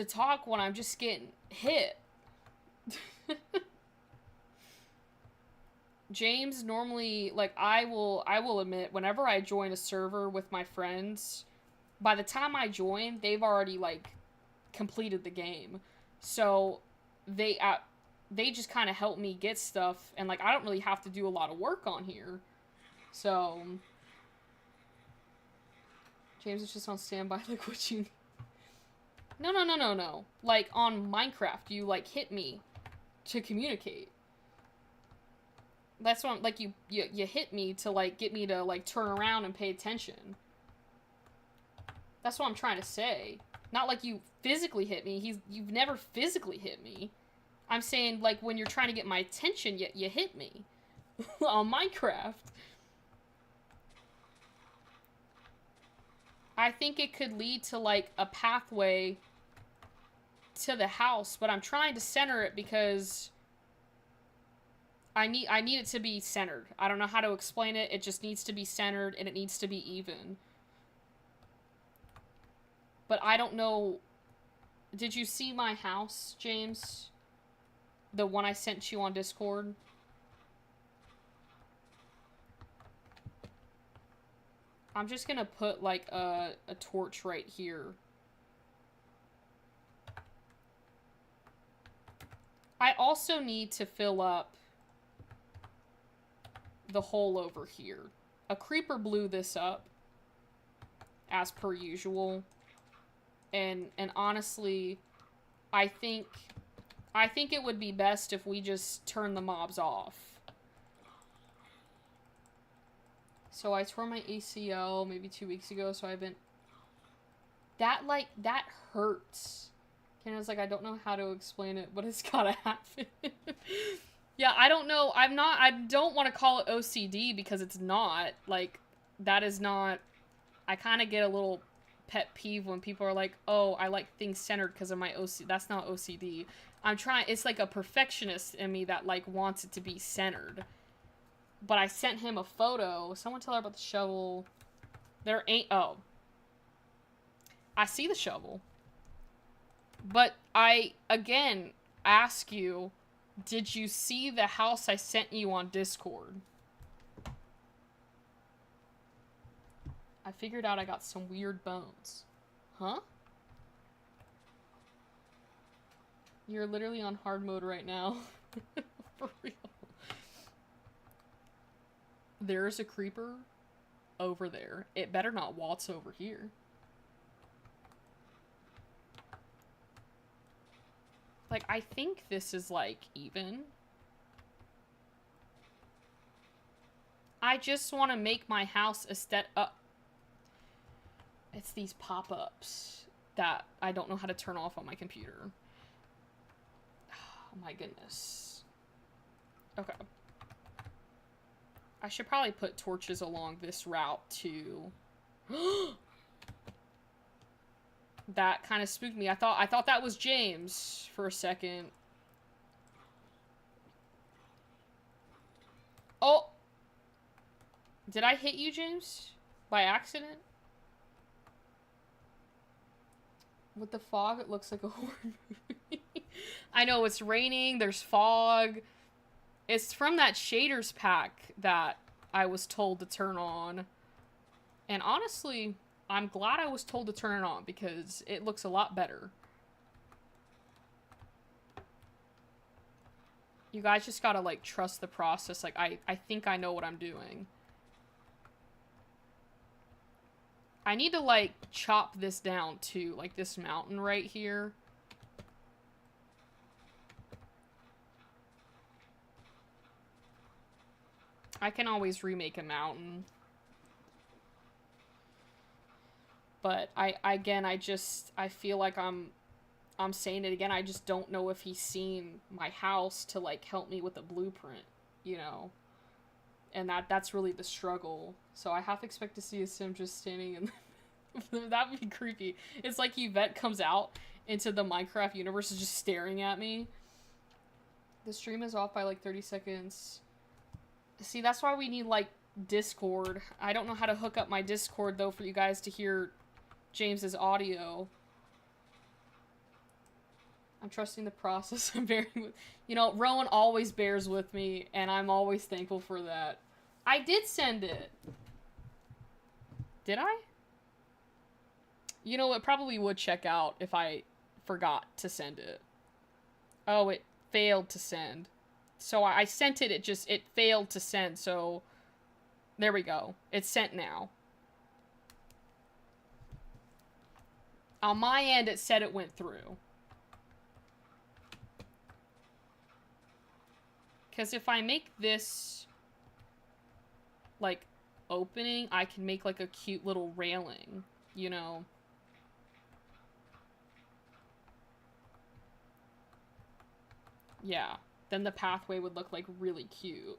talk when I'm just getting hit. James normally, like, I will admit, whenever I join a server with my friends, by the time I join, they've already, like, completed the game. So they just kind of help me get stuff, and, like, I don't really have to do a lot of work on here. So James is just on standby, like, what you... No. Like, on Minecraft, you, like, hit me to communicate. That's what I'm, like, you hit me to, like, get me to, like, turn around and pay attention. That's what I'm trying to say. Not like you physically hit me. You've never physically hit me. I'm saying, like, when you're trying to get my attention, you hit me. On Minecraft. I think it could lead to, like, a pathway to the house, but I'm trying to center it because I need it to be centered. I don't know how to explain it. It just needs to be centered, and it needs to be even. But I don't know... Did you see my house, James? The one I sent you on Discord? I'm just gonna put, like, a torch right here. I also need to fill up the hole over here. A creeper blew this up, as per usual. And honestly, I think it would be best if we just turn the mobs off. So I tore my ACL maybe 2 weeks ago, so I've been... That hurts. Kenna's like, I don't know how to explain it, but it's gotta happen. Yeah, I don't know. I don't want to call it OCD because it's not. Like, that is not... I kind of get a little pet peeve when people are like, oh, I like things centered because of my OCD. That's not OCD. It's like a perfectionist in me that, like, wants it to be centered. But I sent him a photo. Someone tell her about the shovel. There ain't... Oh. I see the shovel. But I, again, ask you, did you see the house I sent you on Discord? I figured out I got some weird bones. Huh? You're literally on hard mode right now. For real. There's a creeper over there. It better not waltz over here. Like, I think this is, like, even. I just want to make my house aesthetic. It's these pop-ups that I don't know how to turn off on my computer. Oh my goodness. Okay. I should probably put torches along this route too. That kind of spooked me. I thought that was James for a second. Oh! Did I hit you, James? By accident? With the fog, it looks like a horror movie. I know, it's raining, there's fog. It's from that shaders pack that I was told to turn on. And honestly, I'm glad I was told to turn it on because it looks a lot better. You guys just gotta, like, trust the process. Like, I think I know what I'm doing. I need to, like, chop this down, too. Like, this mountain right here. I can always remake a mountain. But, I feel like I'm saying it again. I just don't know if he's seen my house to, like, help me with the blueprint, you know? And that's really the struggle. So I half expect to see a sim just standing in that would be creepy. It's like Yvette comes out into the Minecraft universe is just staring at me. The stream is off by like 30 seconds. See, that's why we need like Discord. I don't know how to hook up my Discord though for you guys to hear James's audio. I'm trusting the process. I'm bearing with... You know, Rowan always bears with me, and I'm always thankful for that. I did send it. Did I? You know, it probably would check out if I forgot to send it. Oh, it failed to send. So I sent it, it failed to send, so... There we go. It's sent now. On my end, it said it went through. Because if I make this, like, opening, I can make, like, a cute little railing, you know? Yeah. Then the pathway would look, like, really cute.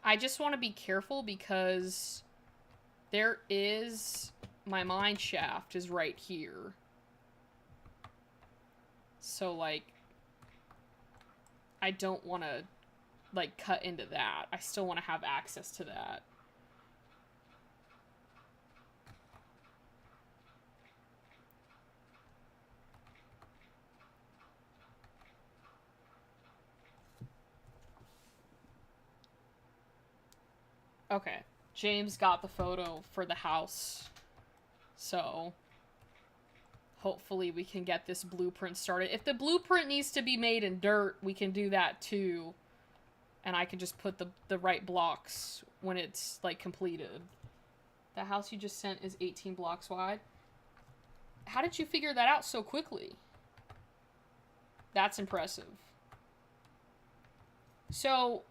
I just want to be careful because there is... My mine shaft is right here. So, like... I don't want to, like, cut into that. I still want to have access to that. Okay. James got the photo for the house. So, hopefully we can get this blueprint started. If the blueprint needs to be made in dirt, we can do that too. And I can just put the right blocks when it's, like, completed. The house you just sent is 18 blocks wide. How did you figure that out so quickly? That's impressive. So,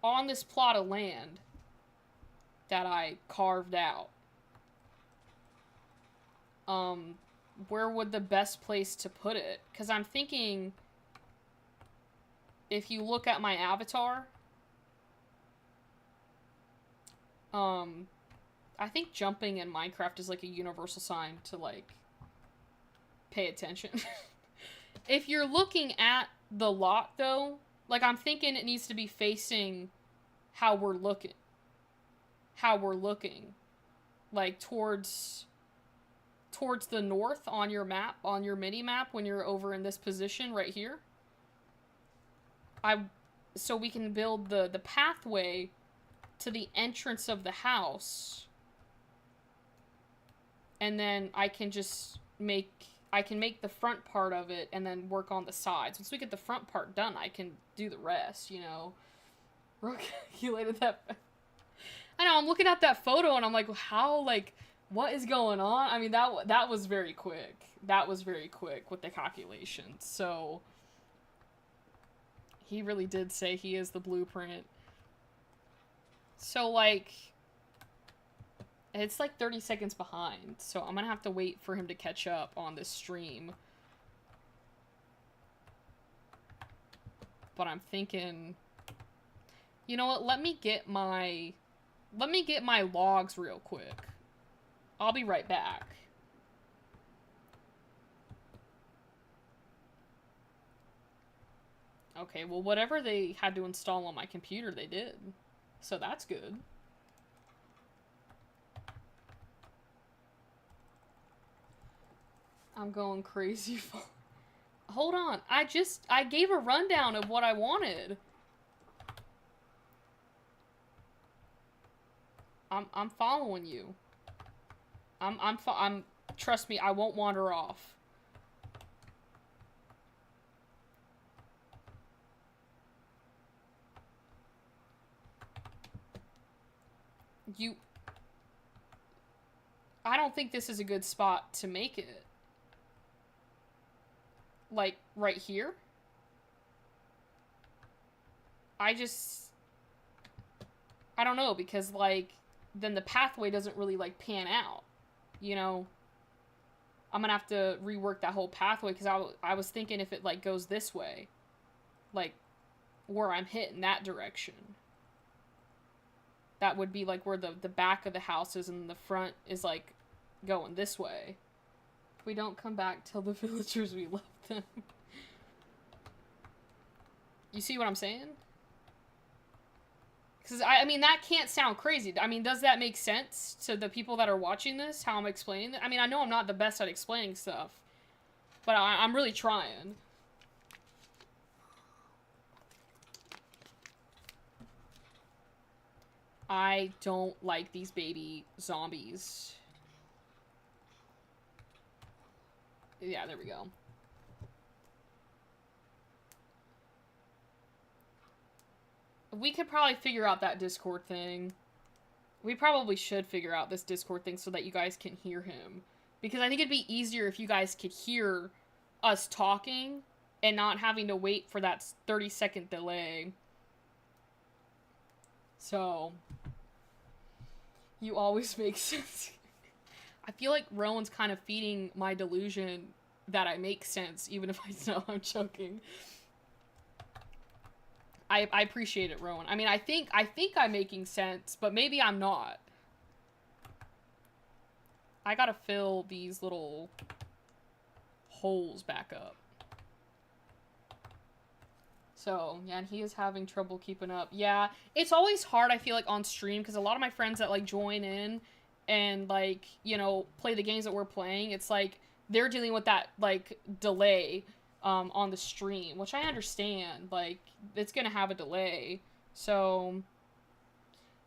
on this plot of land that I carved out, where would the best place to put it? Because I'm thinking, if you look at my avatar, I think jumping in Minecraft is like a universal sign to, like, pay attention. If you're looking at the lot, though, like, I'm thinking it needs to be facing how we're looking. How we're looking. Like, towards the north on your map, on your mini-map, when you're over in this position right here. So we can build the pathway to the entrance of the house. And then I can just make the front part of it and then work on the sides. Once we get the front part done, I can do the rest, you know. Calculated that. know, I'm looking at that photo and I'm like, how, like, what is going on? I mean, that was very quick. That was very quick with the calculations. So, he really did say he is the blueprint. So, like, it's like 30 seconds behind. So, I'm gonna have to wait for him to catch up on this stream. But I'm thinking, you know what? Let me get my logs real quick. I'll be right back. Okay, well, whatever they had to install on my computer, they did. So that's good. I'm going crazy. Hold on. I gave a rundown of what I wanted. I'm following you. Trust me, I won't wander off. I don't think this is a good spot to make it. Like, right here? I don't know, because, like, then the pathway doesn't really, like, pan out. You know? I'm gonna have to rework that whole pathway, because I was thinking if it, like, goes this way. Like, where I'm hitting that direction. That would be, like, where the back of the house is, and the front is, like, going this way. If we don't come back, tell the villagers we love them. You see what I'm saying? Because, I mean, that can't sound crazy. I mean, does that make sense to the people that are watching this, how I'm explaining it? I mean, I know I'm not the best at explaining stuff, but I'm really trying. I don't like these baby zombies. Yeah, there we go. We could probably figure out that Discord thing. We probably should figure out this Discord thing so that you guys can hear him. Because I think it'd be easier if you guys could hear us talking and not having to wait for that 30-second delay. So, you always make sense. I feel like Rowan's kind of feeding my delusion that I make sense, even if I know I'm joking. I appreciate it, Rowan. I mean, I think I'm making sense, but maybe I'm not. I gotta fill these little holes back up. So, yeah, and he is having trouble keeping up. Yeah, it's always hard, I feel like, on stream, because a lot of my friends that, like, join in and, like, you know, play the games that we're playing, it's like, they're dealing with that, like, delay on the stream, which I understand. Like, it's gonna have a delay. So,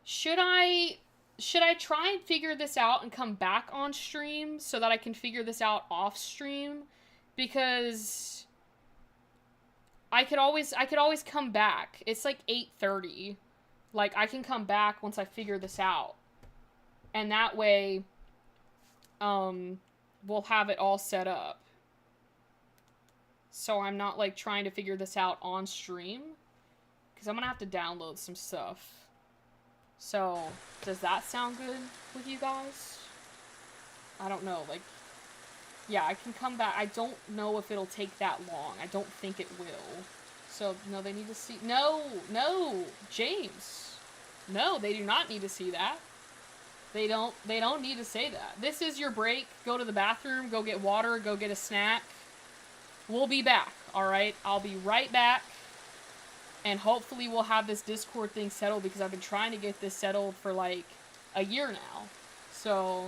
should I try and figure this out and come back on stream so that I can figure this out off stream? Because I could always come back. It's like 8:30. Like, I can come back once I figure this out. And that way, we'll have it all set up. So I'm not, like, trying to figure this out on stream. Because I'm gonna have to download some stuff. So, does that sound good with you guys? I don't know, like, yeah, I can come back. I don't know if it'll take that long. I don't think it will. So, no, they need to see... No, James. No, they do not need to see that. They don't need to say that. This is your break. Go to the bathroom, go get water, go get a snack. We'll be back, alright? I'll be right back. And hopefully we'll have this Discord thing settled, because I've been trying to get this settled for, like, a year now. So,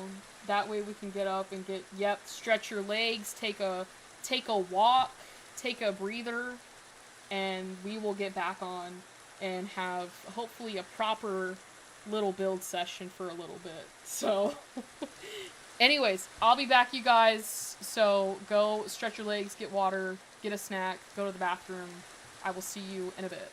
that way we can get up and get, yep, stretch your legs, take a walk, take a breather, and we will get back on and have, hopefully, a proper little build session for a little bit. So, anyways, I'll be back, you guys. So, go stretch your legs, get water, get a snack, go to the bathroom. I will see you in a bit.